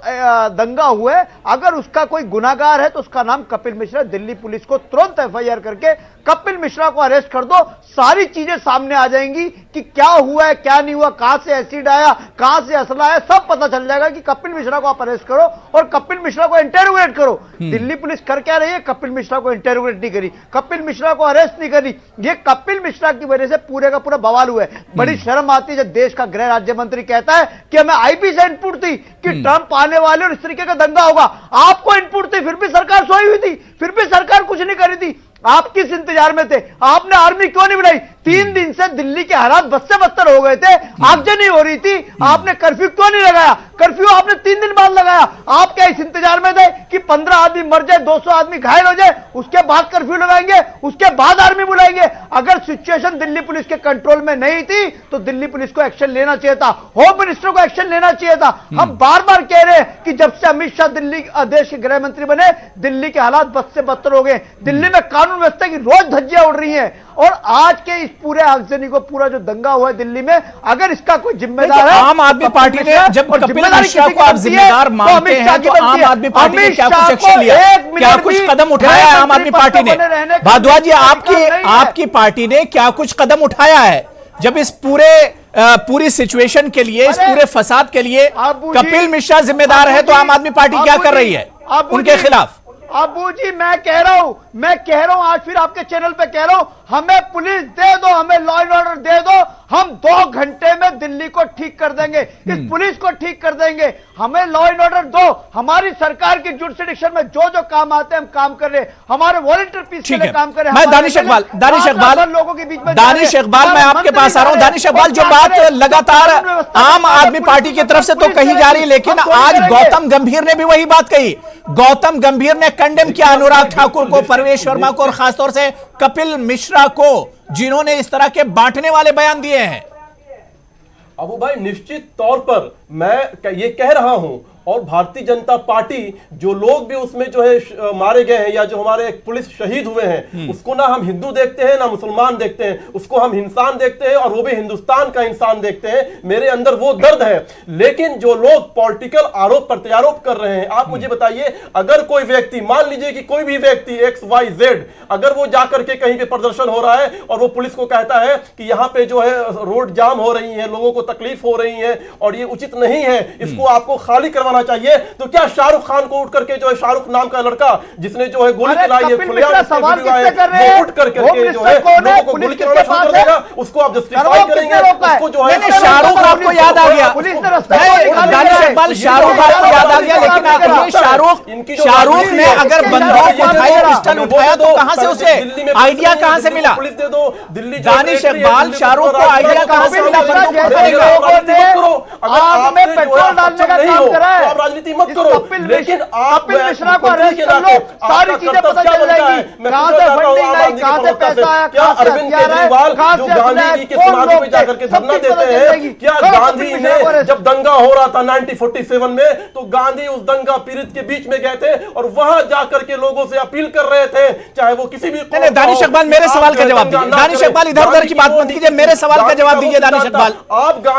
दंगा हुआ है। अगर उसका कोई गुनाहगार है तो उसका नाम कपिल मिश्रा। दिल्ली पुलिस को तुरंत एफआईआर करके कपिल मिश्रा को अरेस्ट कर दो, सारी चीजें सामने आ जाएंगी कि क्या हुआ है क्या नहीं हुआ, कहां से एसिड आया, कहां से असला आया, सब पता चल जाएगा कि कपिल मिश्रा को आप अरेस्ट करो और कपिल मिश्रा को इंटेरोगेट करो। दिल्ली पुलिस कर क्या रही है? कपिल मिश्रा को इंटेरोगेट नहीं करी, कपिल मिश्रा को अरेस्ट नहीं करी। ये कपिल मिश्रा की वजह से पूरे का पूरा बवाल हुआ है। बड़ी शर्म आती है जब देश का गृह राज्य मंत्री कहता है कि हमें आईबी से इनपुट थी कि ट्रंप आने वाले और इस तरीके का दंगा होगा। आपको इनपुट थी, फिर भी सरकार सोई हुई थी, फिर भी सरकार कुछ नहीं कर रही थी। आप किस इंतजार में थे? आपने आर्मी क्यों नहीं बनाई? 3 दिन से दिल्ली के हालात बद से बदतर हो गए थे, आगजनी हो रही थी, आपने कर्फ्यू क्यों नहीं लगाया? कर्फ्यू आपने 3 दिन बाद लगाया। आप क्या इस इंतजार में थे कि 15 आदमी मर जाए, 200 आदमी घायल हो जाए, उसके बाद कर्फ्यू लगाएंगे, उसके बाद आर्मी बुलाएंगे? अगर सिचुएशन दिल्ली पुलिस के कंट्रोल में नहीं थी तो दिल्ली पुलिस को एक्शन लेना चाहिए था, होम मिनिस्टर को एक्शन लेना चाहिए था। हम बार बार कह रहे हैं कि जब से अमित शाह दिल्ली देश के गृह मंत्री बने, दिल्ली के हालात बद से बदतर हो गए। दिल्ली में कानून व्यवस्था की रोज धज्जियां उड़ रही हैं और आज के इस पूरे आगजनी को, पूरा जो दंगा हुआ है दिल्ली में, अगर इसका कोई जिम्मेदार है, आम आदमी पार्टी ने, जब कपिल मिश्रा को आप जिम्मेदार मानते हैं तो आम आदमी पार्टी ने क्या कुछ एक्शन लिया, क्या कुछ कदम उठाया है आम आदमी पार्टी ने? भारद्वाज जी, आपकी पार्टी ने क्या कुछ कदम उठाया है जब इस पूरी सिचुएशन के लिए, इस पूरे फसाद के लिए कपिल मिश्रा जिम्मेदार है तो आम आदमी पार्टी क्या कर रही है उनके खिलाफ? अबू जी, मैं कह रहा हूं आज फिर आपके चैनल पे कह रहा हूं, हमें पुलिस दे दो, हमें लॉ एंड ऑर्डर दे दो, हम 2 घंटे में दिल्ली को ठीक कर देंगे, इस पुलिस को ठीक कर देंगे। हमें लॉ एंड ऑर्डर दो। हमारी सरकार की जुडिशल में जो जो काम आते हैं हम काम कर रहे हैं, हमारे वॉलंटियर पीस के लिए काम कर रहे हैं। मैं दानिश इकबाल लोगों के बीच में, दानिश इकबाल, मैं आपके पास आ रहा हूं। दानिश इकबाल, जो बात लगातार आम आदमी पार्टी की तरफ से तो कही जा रही है, लेकिन आज गौतम गंभीर ने भी वही बात कही। गौतम गंभीर ने कंडेम किया अनुराग ठाकुर को, परवेश वर्मा को और खासतौर से कपिल मिश्रा को, जिन्होंने इस तरह के बांटने वाले बयान दिए हैं। अबू भाई, निश्चित तौर पर मैं ये कह रहा हूं, और भारतीय जनता पार्टी, जो लोग भी उसमें जो है मारे गए हैं या जो हमारे पुलिस शहीद हुए हैं, उसको ना हम हिंदू देखते हैं ना मुसलमान देखते हैं, उसको हम इंसान देखते हैं और वो भी हिंदुस्तान का इंसान देखते हैं। मेरे अंदर वो दर्द है। लेकिन जो लोग पॉलिटिकल आरोप प्रत्यारोप कर रहे हैं, आप मुझे बताइए, अगर कोई व्यक्ति, मान लीजिए कि कोई भी व्यक्ति XYZ, अगर वो जाकर के कहीं पे प्रदर्शन हो रहा है और वो पुलिस को कहता है कि यहाँ पे जो है रोड जाम हो रही है, लोगों को तकलीफ हो रही है और ये उचित नहीं है, इसको आपको खाली करवाना चाहिए, तो क्या शाहरुख खान को उठ करके, जो है शाहरुख नाम का लड़का जिसने जो है गोली चलाई है, खुलेआम वो उठ करके जो है लोगों को गोली चलाना शुरू कर देगा, उसको आप जस्टिफाई करेंगे? उसको जो है शाहरुख आपको याद आ गया, दानिश इकबाल, शाहरुख आपको याद आ गया, लेकिन शाहरुख ने अगर बंदूक उठाई, पिस्टल उठाया, तो कहां से उसे आइडिया कहां से मिला? पुलिस दे दो दिल्ली। दानिश इकबाल, शाहरुख को आइडिया कहां से मिला बंदूक उठाने का? में पेट्रोल डालने का काम करा है, आप राजनीति मत करो, लेकिन आप कपिल मिश्रा को अरेस्ट कर लो, सारी चीजें पता चल जाएगी, कहां से फंडिंग आई, कहां से पैसा आया, क्या अरविंद केजरीवाल जो गांधी जी की समाधि पे जाकर के धरना देते हैं, क्या गांधी ने जब दंगा हो रहा था 1947 में, तो गांधी उस दंगा पीड़ित के बीच में गए थे और वहां जाकर के लोगों से अपील कर रहे थे, चाहे वो किसी भी दानिश इकबाल मेरे सवाल का जवाब दीजिए। दानिश इकबाल इधर उधर की बात मत कीजिए, मेरे सवाल का जवाब दीजिए दानिश इकबाल।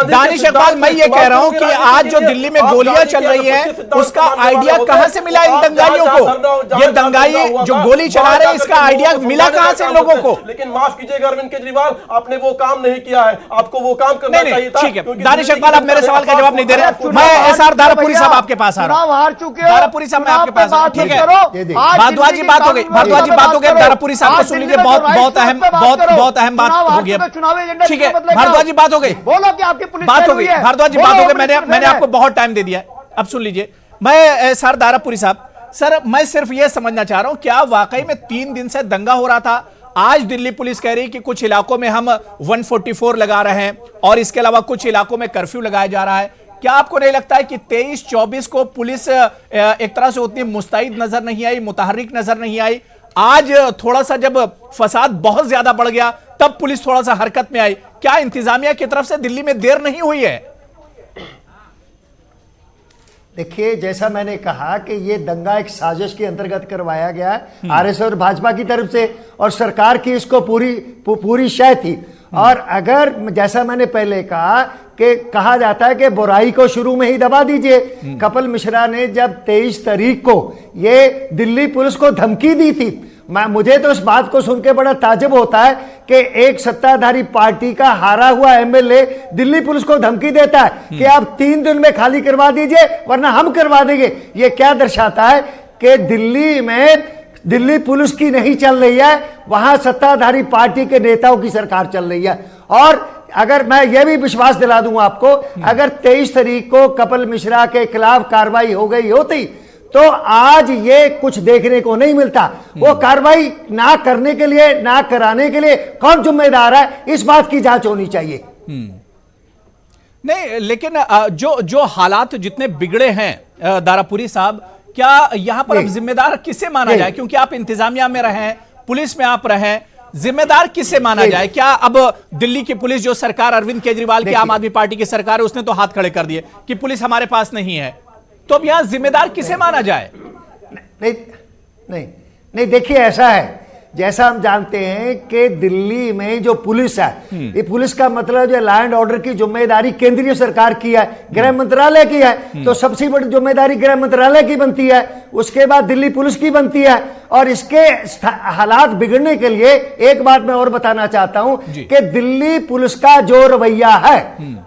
दानिश इकबाल मैं ये कह रहा हूं कि आज जो दिल्ली में गोलियां चल रही है उसका आइडिया कहां से मिला इन दंगाइयों को? ये दंगाई जो गोली चला रहे हैं इसका आइडिया मिला कहां से इन लोगों को? लेकिन माफ कीजिएगा अरविंद केजरीवाल, आपने वो काम नहीं किया है, आपको वो काम करना चाहिए था। ठीक है दानिश इकबाल, आप मेरे सवाल का जवाब नहीं दे रहे। मैं एसआर दारापुरी साहब आपके पास आ रहा हूं। हार चुके हो दारापुरी साहब मैं आपके पास, ठीक है भारद्वाज जी बात हो गई, भारद्वाज जी बात हो गई, दारापुरी साहब को सुन लीजिए, बहुत अहम बात हो गई। ठीक है भारद्वाज जी बात हो गई, बोलो कि आपकी पुलिस बात हो गई, भारद्वाज जी बात हो गई, मैंने आपको बहुत टाइम दे दिया है, अब सुन लीजिए। मैं सर दारापुरी साहब, सर मैं सिर्फ यह समझना चाह रहा हूं क्या वाकई में 3 दिन से दंगा हो रहा था? आज दिल्ली पुलिस कह रही है कि कुछ इलाकों में हम 144 लगा रहे हैं और इसके अलावा कुछ इलाकों में कर्फ्यू लगाया जा रहा है। क्या आपको नहीं लगता है कि 23-24 को पुलिस एक तरह से उतनी मुस्तैद नजर नहीं आई, मुतहर्रिक नजर नहीं आई? आज थोड़ा सा जब फसाद बहुत ज्यादा बढ़ गया तब पुलिस थोड़ा सा हरकत में आई। क्या इंतजामिया की तरफ से दिल्ली में देर नहीं हुई है? देखिए, जैसा मैंने कहा कि ये दंगा एक साजिश के अंतर्गत करवाया गया है आरएसएस और भाजपा की तरफ से, और सरकार की इसको पूरी शय थी। और अगर जैसा मैंने पहले कहा कि कहा जाता है कि बुराई को शुरू में ही दबा दीजिए, कपिल मिश्रा ने जब 23 तारीख को ये दिल्ली पुलिस को धमकी दी थी, मुझे तो इस बात को सुन के बड़ा ताज्जुब होता है कि एक सत्ताधारी पार्टी का हारा हुआ एमएलए दिल्ली पुलिस को धमकी देता है कि आप 3 दिन में खाली करवा दीजिए वरना हम करवा देंगे। ये क्या दर्शाता है कि दिल्ली में दिल्ली पुलिस की नहीं चल रही है, वहां सत्ताधारी पार्टी के नेताओं की सरकार चल रही है। और अगर मैं यह भी विश्वास दिला दूं आपको, अगर 23 तारीख को कपिल मिश्रा के खिलाफ कार्रवाई हो गई होती तो आज ये कुछ देखने को नहीं मिलता। वो कार्रवाई ना करने के लिए, ना कराने के लिए कौन जिम्मेदार है, इस बात की जांच होनी चाहिए। नहीं, लेकिन जो हालात जितने बिगड़े हैं दारापुरी साहब, क्या यहां पर अब जिम्मेदार किसे माना जाए? क्योंकि आप इंतजामिया में रहे, पुलिस में आप रहे, जिम्मेदार किसे माना जाए? क्या अब दिल्ली की पुलिस जो सरकार अरविंद केजरीवाल की आम आदमी पार्टी की सरकार है उसने तो हाथ खड़े कर दिए कि पुलिस हमारे पास नहीं है, तो अब यहां जिम्मेदार किसे माना जाए? नहीं, देखिए ऐसा है, जैसा हम जानते हैं कि दिल्ली में जो पुलिस है, ये पुलिस का मतलब जो लॉ एंड ऑर्डर की जिम्मेदारी केंद्रीय सरकार की है, गृह मंत्रालय की है, तो सबसे बड़ी जिम्मेदारी गृह मंत्रालय की बनती है, उसके बाद दिल्ली पुलिस की बनती है। और इसके हालात बिगड़ने के लिए एक बात मैं और बताना चाहता हूं कि दिल्ली पुलिस का जो रवैया है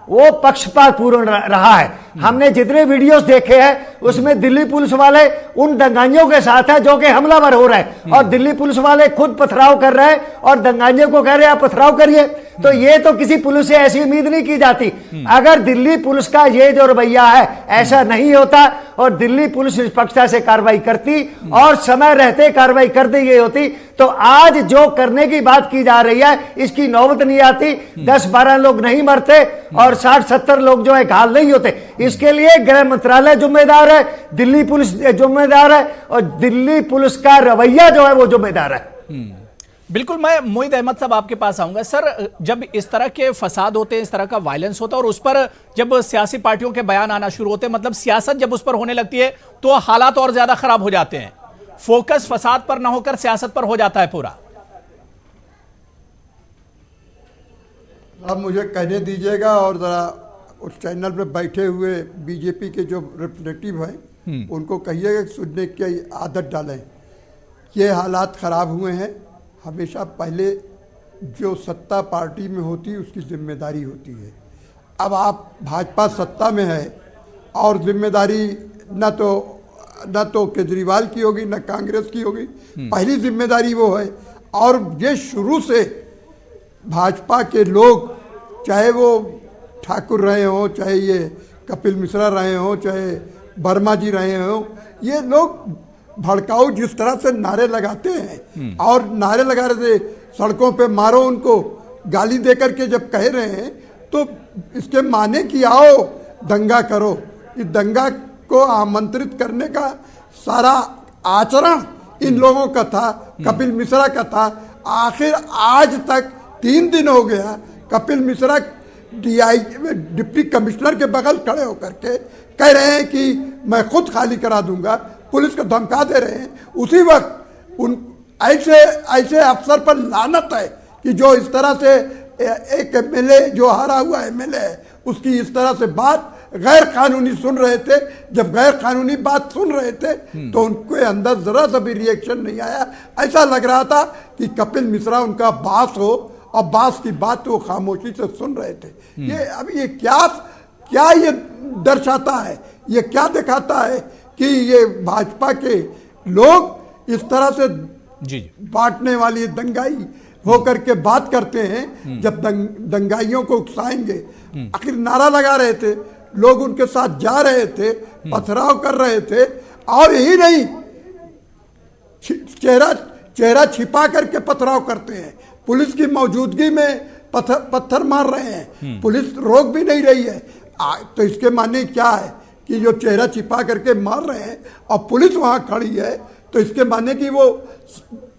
वो पक्षपातपूर्ण रहा है। हमने जितने वीडियोस देखे हैं उसमें दिल्ली पुलिस वाले उन दंगाइयों के साथ है जो कि हमलावर हो रहे हैं, और दिल्ली पुलिस वाले खुद पथराव कर रहे हैं और दंगाइयों को कह रहे हैं आप पथराव करिए। तो ये तो किसी पुलिस से ऐसी उम्मीद नहीं की जाती। अगर दिल्ली पुलिस का ये जो रवैया है ऐसा नहीं होता और दिल्ली पुलिस निष्पक्षता से कार्रवाई करती और समय रहते कार्रवाई कर दी गई होती तो आज जो करने की बात की जा रही है इसकी नौबत नहीं आती। 10-12 लोग नहीं मरते और 60-70 लोग जो है घायल नहीं होते। इसके लिए गृह मंत्रालय जिम्मेदार है, दिल्ली पुलिस जिम्मेदार है और दिल्ली पुलिस का रवैया जो है वो जिम्मेदार है। बिल्कुल, मैं मोहित अहमद साहब आपके पास आऊंगा। सर, जब इस तरह के फसाद होते हैं, इस तरह का वायलेंस होता है और उस पर जब सियासी पार्टियों के बयान आना शुरू होते हैं, मतलब सियासत जब उस पर होने लगती है तो हालात और ज्यादा खराब हो जाते हैं। फोकस फसाद पर ना होकर सियासत पर हो जाता है पूरा। आप मुझे कहने दीजिएगा और जरा उस चैनल पे बैठे हुए बीजेपी के जो रिप्रेजेंटेटिव हैं उनको कहिएगा सुनने की आदत डालें। ये हालात खराब हुए हैं। हमेशा पहले जो सत्ता पार्टी में होती उसकी जिम्मेदारी होती है। अब आप भाजपा सत्ता में है और जिम्मेदारी न तो केजरीवाल की होगी न कांग्रेस की होगी, पहली जिम्मेदारी वो है। और ये शुरू से भाजपा के लोग, चाहे वो ठाकुर रहे हों, चाहे ये कपिल मिश्रा रहे हों, चाहे वर्मा जी रहे हों, ये लोग भड़काऊ जिस तरह से नारे लगाते हैं और नारे लगा रहे थे सड़कों पे मारो उनको, गाली दे करके जब कह रहे हैं तो इसके माने कि आओ दंगा करो। इस दंगा को आमंत्रित करने का सारा आचरण इन लोगों का था, कपिल मिश्रा का था। आखिर आज तक 3 दिन हो गया, कपिल मिश्रा डिप्टी कमिश्नर के बगल खड़े होकर के कह रहे हैं कि मैं खुद खाली करा दूंगा, पुलिस को धमका दे रहे हैं। उसी वक्त उन ऐसे अफसर पर लानत है कि जो इस तरह से एक एमएलए जो हारा हुआ एमएलए है उसकी इस तरह से बात गैर कानूनी सुन रहे थे। जब गैर कानूनी बात सुन रहे थे तो उनके अंदर जरा सा भी रिएक्शन नहीं आया। ऐसा लग रहा था कि कपिल मिश्रा उनका बास हो और बास की बात वो खामोशी से सुन रहे थे। ये अब ये क्या ये दर्शाता है, ये क्या दिखाता है कि ये भाजपा के लोग इस तरह से बांटने वाली दंगाई होकर के बात करते हैं। जब दंगाइयों को उकसाएंगे, आखिर नारा लगा रहे थे, लोग उनके साथ जा रहे थे, पथराव कर रहे थे, और यही नहीं चेहरा छिपा करके पथराव करते हैं। पुलिस की मौजूदगी में पत्थर मार रहे हैं, पुलिस रोक भी नहीं रही है। तो इसके माने क्या है कि जो चेहरा छिपा करके मार रहे हैं और पुलिस वहां खड़ी है, तो इसके माने कि वो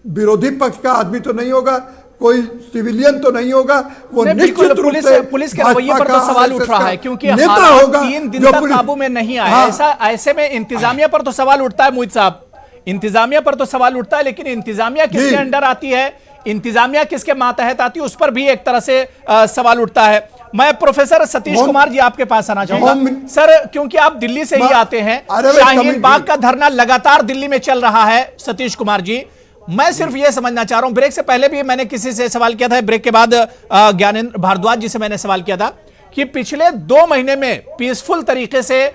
विरोधी पक्ष का आदमी तो नहीं होगा, कोई सिविलियन तो नहीं होगा, वो निश्चित रूप से पुलिस के रवैये पर तो सवाल उठ रहा है, क्योंकि नेता होगा 3 दिन तक काबू में नहीं आया। ऐसे में इंतजामिया पर तो सवाल उठता है। मोहित साहब, इंतजामिया पर तो सवाल उठता है, लेकिन इंतजामिया किसके अंडर आती है, इंतजामिया किसके मातहत आती है, उस पर भी एक तरह से सवाल उठता है। मैं प्रोफेसर सतीश कुमार जी आपके पास आना चाहूंगा सर, क्योंकि आप दिल्ली से ही आते हैं। शाहीन बाग का धरना लगातार दिल्ली में चल रहा है। सतीश कुमार जी, मैं सिर्फ यह समझना चाह रहा हूं, ब्रेक से पहले भी मैंने किसी से सवाल किया था, ब्रेक के बाद ज्ञानेंद्र भारद्वाज जी से मैंने सवाल किया था कि पिछले 2 महीने में पीसफुल तरीके से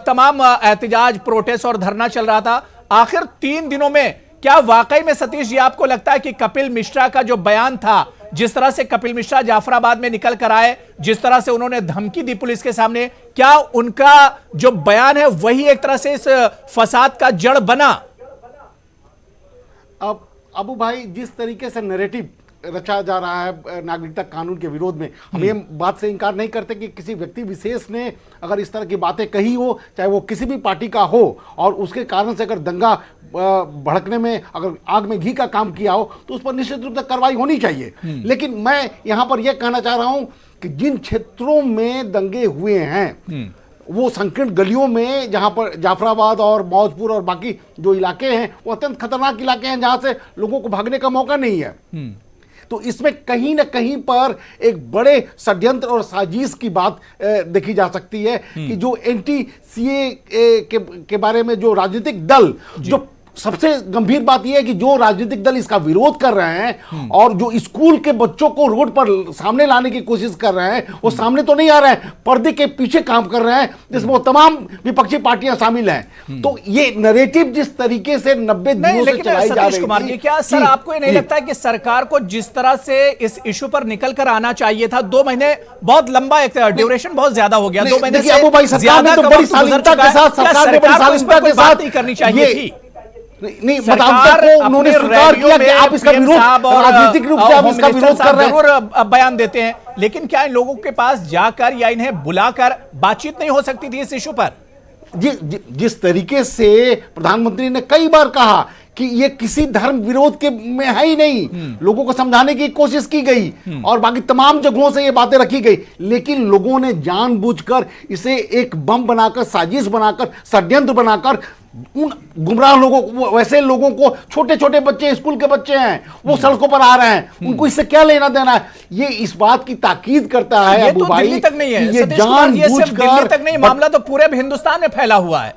तमाम एहतजाज, प्रोटेस्ट और धरना चल रहा था। आखिर 3 दिनों में क्या वाकई में सतीश जी आपको लगता है कि कपिल मिश्रा का जो बयान था, जिस तरह से कपिल मिश्रा जाफराबाद में निकल कर आए, जिस तरह से उन्होंने धमकी दी पुलिस के सामने, क्या उनका जो बयान है वही एक तरह से इस फसाद का जड़ बना? अब अबू भाई, जिस तरीके से नैरेटिव रचा जा रहा है नागरिकता कानून के विरोध में, हम ये बात से इनकार नहीं करते कि किसी व्यक्ति विशेष ने अगर इस तरह की बातें कही हो, चाहे वो किसी भी पार्टी का हो, और उसके कारण से अगर दंगा भड़कने में, अगर आग में घी का काम किया हो, तो उस पर निश्चित रूप से कार्रवाई होनी चाहिए। लेकिन मैं यहां पर यह कहना चाह रहा हूं कि जिन क्षेत्रों में दंगे हुए हैं, वो संकीर्ण गलियों में, जहां पर जाफराबाद और मौजपुर और बाकी जो इलाके हैं, वो अत्यंत खतरनाक इलाके हैं, जहां से लोगों को भागने का मौका नहीं है। तो इसमें कहीं ना कहीं पर एक बड़े षड्यंत्र और साजिश की बात देखी जा सकती है कि जो एंटी सीए के बारे में जो राजनीतिक दल, जो सबसे गंभीर बात यह है कि जो राजनीतिक दल इसका विरोध कर रहे हैं और जो स्कूल के बच्चों को रोड पर सामने लाने की कोशिश कर रहे हैं, वो सामने तो नहीं आ रहे हैं, पर्दे के पीछे काम कर रहे हैं, जिसमें वो तमाम विपक्षी पार्टियां शामिल हैं। तो ये नैरेटिव जिस तरीके से 90 दिनों से चलाई जा रही थी, क्या सर आपको नहीं लगता है कि सरकार को जिस तरह से इस इशू पर निकल कर आना चाहिए था? 2 महीने बहुत लंबा, एक ड्यूरेशन बहुत ज्यादा हो गया, 2 महीने से ज्यादा तो बड़ी सालिनता के साथ, सरकार ने बड़ी सालिनता के साथ करनी चाहिए थी। नहीं, उन्होंने स्वीकार किया कि आप इसका विरोध राजनीतिक रूप से आप इसका विरोध कर रहे हैं, जरूर बयान देते हैं, लेकिन क्या इन लोगों के पास जाकर या इन्हें बुलाकर बातचीत नहीं हो सकती थी इस इशू पर? जिस तरीके से प्रधानमंत्री ने कई बार कहा कि ये किसी धर्म विरोध के में है ही नहीं, लोगों को समझाने की कोशिश की गई और बाकी तमाम जगहों से ये बातें रखी गई, लेकिन लोगों ने जानबूझकर इसे एक बम बनाकर, साजिश बनाकर, षड्यंत्र बनाकर उन गुमराह लोगों को, वैसे लोगों को, छोटे छोटे बच्चे, स्कूल के बच्चे हैं, वो सड़कों पर आ रहे हैं, उनको इससे क्या लेना देना है? ये इस बात की ताकीद करता है अबू भाई, दिल्ली तक नहीं है, ये जानबूझकर, दिल्ली तक नहीं, मामला तो पूरे हिंदुस्तान में फैला हुआ है।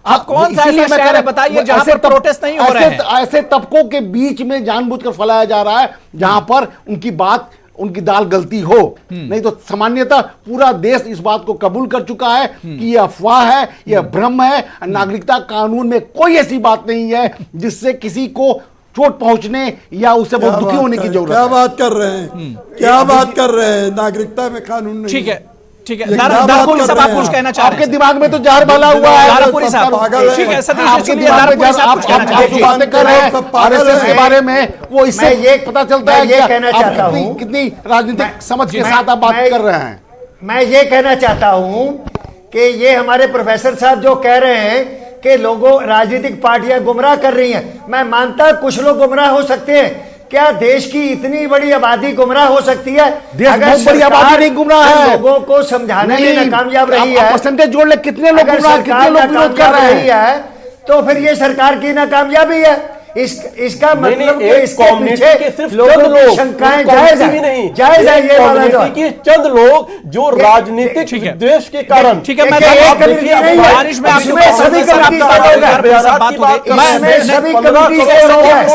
आप कौन सा ऐसा शहर है बताइए जहां पर प्रोटेस्ट नहीं हो रहे हैं? ऐसे तबकों के बीच में जानबूझकर फैलाया जा रहा है जहां पर उनकी बात, उनकी दाल गलती हो। नहीं तो सामान्यतः पूरा देश इस बात को कबूल कर चुका है कि यह अफवाह है, यह भ्रम है। नागरिकता कानून में कोई ऐसी बात नहीं है जिससे किसी को चोट पहुंचने या उससे बहुत दुखी होने की जरूरत है। क्या बात कर रहे हैं, क्या बात कर रहे हैं? नागरिकता में कानून नहीं। ठीक है, ठीक है, दारपुरी साहब आप कुछ कहना चाह रहे हैं? आपके दिमाग में तो जहर डाला हुआ है दारपुरी साहब, ठीक है, आपके दिमाग में आप बातें कर रहे हैं आरएसएस के बारे में, वो इससे ये पता चलता है कि आप कितनी राजनीतिक समझ के साथ आप बात कर रहे हैं। मैं ये कहना चाहता हूं कि ये हमारे प्रोफेसर साहब जो कह रहे हैं कि लोगों राजनीतिक पार्टियां गुमराह कर रही हैं, मैं मानता कुछ लोग गुमराह हो सकते हैं। क्या देश की इतनी बड़ी आबादी गुमराह हो सकती है? देश बहुत बड़ी आबादी नहीं गुमराह है, लोगों को समझाने में नाकामयाब रही है। परसेंटेज जोड़ ले, कितने लोग गुमराह, कितने लोग विरोध कर रहे हैं, तो फिर ये सरकार की नाकामयाबी है। इसका मतलब कि इसके पीछे लोगों की शंकाएं जायज है ये वाला कि चंद लोग जो राजनीतिक विद्वेष के कारण, ठीक है, मैं बारिश में आपको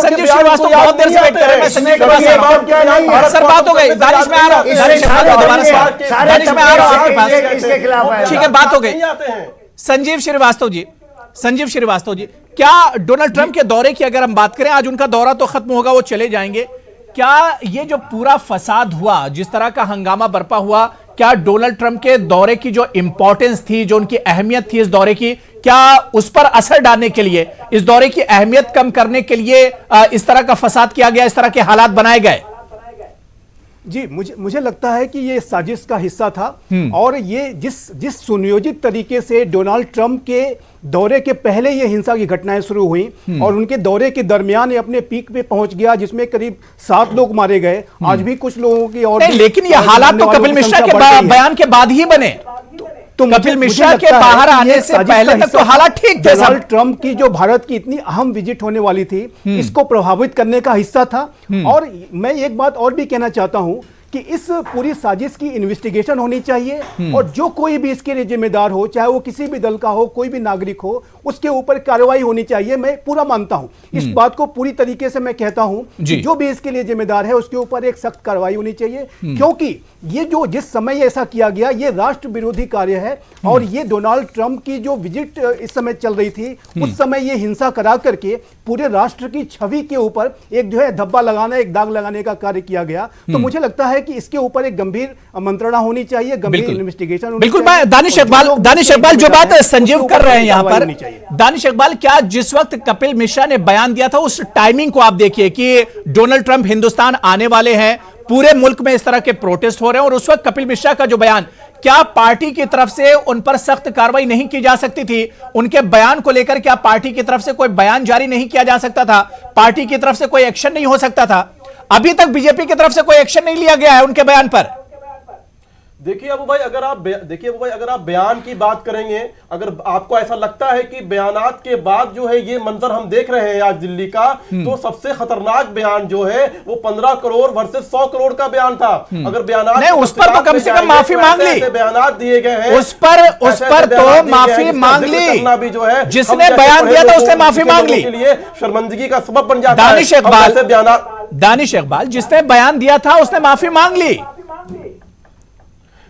संजीव श्रीवास्तव बहुत देर से वेट कर रहे हैं। संजीव श्रीवास्तव सर बात हो गई, बारिश में आ रहा हूँ, बारिश में आ रहा हूँ आपके पास, ठीक है बात हो गई। संजीव श्रीवास्तव जी, क्या डोनाल्ड ट्रंप के दौरे की अगर हम बात करें, आज उनका दौरा तो खत्म होगा, वो चले जाएंगे, क्या ये जो पूरा फसाद हुआ, जिस तरह का हंगामा बरपा हुआ, क्या डोनाल्ड ट्रंप के दौरे की जो इंपॉर्टेंस थी, जो उनकी अहमियत थी इस दौरे की, क्या उस पर असर डालने के लिए, इस दौरे की अहमियत कम करने के लिए इस तरह का फसाद किया गया, इस तरह के हालात बनाए गए? जी, मुझे लगता है कि ये साजिश का हिस्सा था, और ये जिस सुनियोजित तरीके से डोनाल्ड ट्रंप के दौरे के पहले ये हिंसा की घटनाएं शुरू हुई और उनके दौरे के दरमियान ये अपने पीक पे पहुंच गया, जिसमें करीब 7 लोग मारे गए, आज भी कुछ लोगों की और लेकिन ये हालात तो कपिल मिश्रा के बयान के बाद ही बने। तो कपिल मिश्रा के बाहर आने से पहले तक तो हालात ठीक थे। डोनाल्ड ट्रंप की जो भारत की इतनी अहम विजिट होने वाली थी, इसको प्रभावित करने का हिस्सा था। और मैं एक बात और भी कहना चाहता हूं कि इस पूरी साजिश की इन्वेस्टिगेशन होनी चाहिए, और जो कोई भी इसके लिए जिम्मेदार हो, चाहे वो किसी भी दल का हो, कोई भी नागरिक हो, उसके ऊपर कार्रवाई होनी चाहिए। मैं पूरा मानता हूं, इस बात को पूरी तरीके से मैं कहता हूं कि जो भी इसके लिए जिम्मेदार है उसके ऊपर एक सख्त कार्रवाई होनी चाहिए, क्योंकि ये जो जिस समय ऐसा किया गया, ये राष्ट्र विरोधी कार्य है। और ये डोनाल्ड ट्रंप की जो विजिट इस समय चल रही थी, उस समय ये हिंसा करा करके पूरे राष्ट्र की छवि के ऊपर एक जो है धब्बा लगाना, एक दाग लगाने का कार्य किया गया। तो मुझे लगता है कि इसके ऊपर एक गंभीर मंत्रणा होनी चाहिए, गंभीर इन्वेस्टिगेशन। बिल्कुल, मैं दानिश इकबाल जो बात संजीव कर रहे हैं यहां पर, दानिश इकबाल, क्या जिस वक्त कपिल मिश्रा ने बयान दिया था उस टाइमिंग को आप देखिए कि डोनाल्ड ट्रंप हिंदुस्तान आने वाले हैं, पूरे मुल्क में इस तरह के प्रोटेस्ट हो रहे हैं, और उस वक्त कपिल मिश्रा का जो बयान, क्या पार्टी की तरफ से उन पर सख्त कार्रवाई नहीं की जा सकती थी? उनके बयान को लेकर क्या पार्टी की तरफ से कोई बयान जारी नहीं किया जा सकता था? पार्टी की तरफ से कोई एक्शन नहीं हो सकता था? अभी तक बीजेपी की तरफ से कोई एक्शन नहीं लिया गया है उनके बयान पर। देखिए अबू भाई, अगर आप बयान की बात करेंगे, अगर आपको ऐसा लगता है कि बयानात के बाद जो है ये मंजर हम देख रहे हैं आज दिल्ली का, तो सबसे खतरनाक बयान जो है वो 15 करोड़ वर्सेस 100 करोड़ का बयान था। अगर बयानात नहीं, उस पर तो कम से कम माफी मांग ली, बयानात दिए गए हैं, उस पर तो माफी मांग ली, भी जो है जिसने बयान दिया था उसने माफी मांग ली, के लिए शर्मिंदगी का सबब बन जाता है। दानिश इकबाल, जिसने बयान दिया था उसने माफी मांग ली।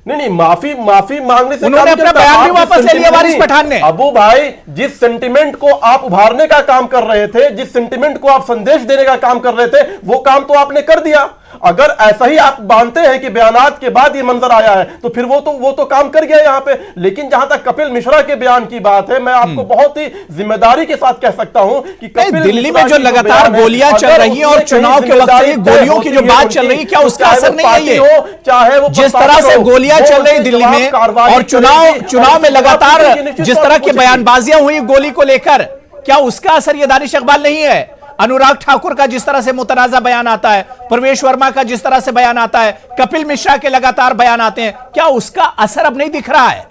नहीं, माफी मांगने से उन्होंने अपना बयान भी वापस ले लिया वारिस पठान ने। अबू भाई, जिस सेंटिमेंट को आप उभारने का काम कर रहे थे, जिस सेंटिमेंट को आप संदेश देने का काम कर रहे थे, वो काम तो आपने कर दिया। अगर ऐसा ही आप मानते हैं कि बयानात के बाद ये मंजर आया है, तो फिर वो तो काम कर गया यहां पे। लेकिन जहां तक कपिल मिश्रा के बयान की बात है, मैं आपको बहुत ही जिम्मेदारी के साथ कह सकता हूं कि दिल्ली में जो लगातार गोलियां चल रही हैं और चुनाव के वक्त गोलियों की जो बात चल रही है, क्या उसका असर नहीं है? ये चाहे वो जिस तरह से गोलियां चल रही दिल्ली में और चुनाव में लगातार जिस तरह की बयानबाजियां हुई गोली को लेकर, क्या उसका असर ये दानिश इकबाल नहीं है? अनुराग ठाकुर का जिस तरह से मुतनाजा बयान आता है, प्रवेश वर्मा का जिस तरह से बयान आता है, कपिल मिश्रा के लगातार बयान आते हैं, क्या उसका असर अब नहीं दिख रहा है?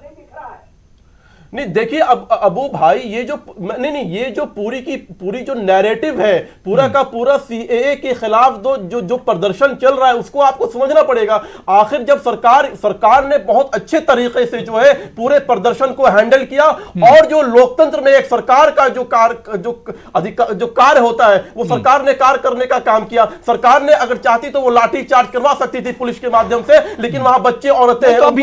नहीं, देखिए अब अबू भाई, ये जो पूरी जो नैरेटिव है, पूरा का पूरा सीएए के खिलाफ जो प्रदर्शन चल रहा है, उसको आपको समझना पड़ेगा। आखिर जब सरकार ने बहुत अच्छे तरीके से जो है पूरे प्रदर्शन को हैंडल किया, और जो लोकतंत्र में एक सरकार का जो कार्य होता है, वो सरकार ने कार्य करने का काम किया। सरकार ने अगर चाहती तो वो लाठी चार्ज करवा सकती थी पुलिस के माध्यम से, लेकिन वहां बच्चे औरतें हैं। तो अब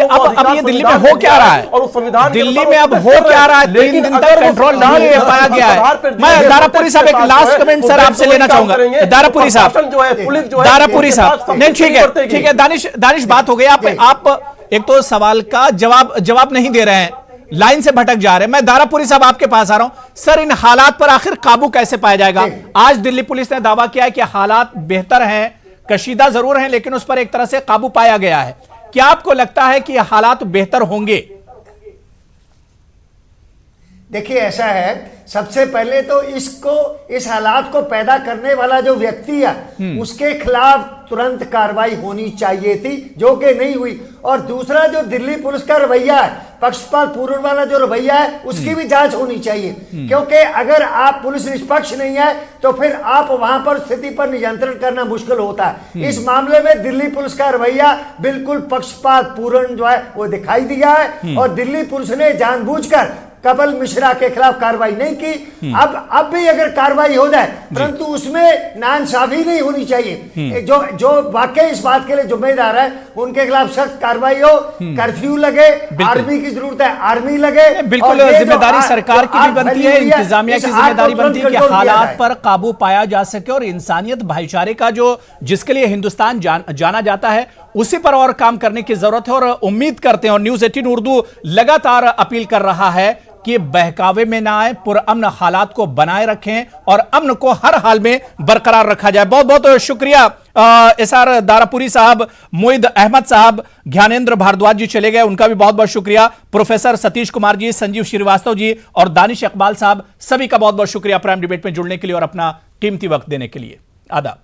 ये दिल्ली में हो क्या रहा है? और उस संविधान दिल्ली में अब हो क्या रहा है? 3 दिन तक कंट्रोल नहीं ले पाया गया है। मैं दारापुरी साहब एक लास्ट कमेंट सर आपसे लेना चाहूंगा। दारापुरी साहब जो है, पुलिस जो है, दारापुरी साहब, नहीं ठीक है दानिश बात हो गई। आप एक तो सवाल का जवाब नहीं दे रहे हैं, लाइन से भटक जा रहे हैं। मैं दारापुरी साहब आपके पास आ रहा हूं। सर, इन हालात पर आखिर काबू कैसे पाया जाएगा? आज दिल्ली पुलिस ने दावा किया है कि हालात बेहतर हैं, कशीदा जरूर हैं, लेकिन उस पर एक तरह से काबू पाया गया है। क्या आपको लगता है कि हालात बेहतर होंगे? देखिए ऐसा है, सबसे पहले तो इस हालात को पैदा करने वाला जो व्यक्ति है उसके खिलाफ तुरंत कार्रवाई होनी चाहिए थी, जो कि नहीं हुई। और दूसरा जो दिल्ली पुलिस का रवैया है, पक्षपात पूर्ण वाला जो रवैया है, उसकी भी जांच होनी चाहिए। क्योंकि अगर आप पुलिस निष्पक्ष नहीं है तो फिर आप वहां पर स्थिति पर नियंत्रण करना मुश्किल होता है। इस मामले में दिल्ली पुलिस का रवैया बिल्कुल पक्षपात पूर्ण जो है वो दिखाई दिया है, और दिल्ली पुलिस ने जानबूझकर कपिल मिश्रा के खिलाफ कार्रवाई नहीं की। अब भी अगर कार्रवाई हो जाए, परंतु उसमें नाइंसाफी नहीं होनी चाहिए। जो वाकई इस बात के लिए जिम्मेदार है उनके खिलाफ सख्त कार्रवाई हो, कर्फ्यू लगे, आर्मी की जरूरत है, आर्मी लगे। बिल्कुल जिम्मेदारी सरकार की भी बनती है, इंतजामिया की जिम्मेदारी बनती है कि हालात पर काबू पाया जा सके और इंसानियत भाईचारे का जो जिसके लिए हिंदुस्तान जाना जाता है उसी पर और काम करने की जरूरत है। और उम्मीद करते हैं, और न्यूज 18 उर्दू लगातार अपील कर रहा है कि बहकावे में ना आए, पुरअमन हालात को बनाए रखें और अमन को हर हाल में बरकरार रखा जाए। बहुत बहुत शुक्रिया एसआर दारापुरी साहब, मोइद अहमद साहब, ज्ञानेंद्र भारद्वाज जी चले गए, उनका भी बहुत बहुत शुक्रिया। प्रोफेसर सतीश कुमार जी, संजीव श्रीवास्तव जी और दानिश इकबाल साहब, सभी का बहुत बहुत शुक्रिया प्राइम डिबेट में जुड़ने के लिए और अपना कीमती वक्त देने के लिए। आदाब।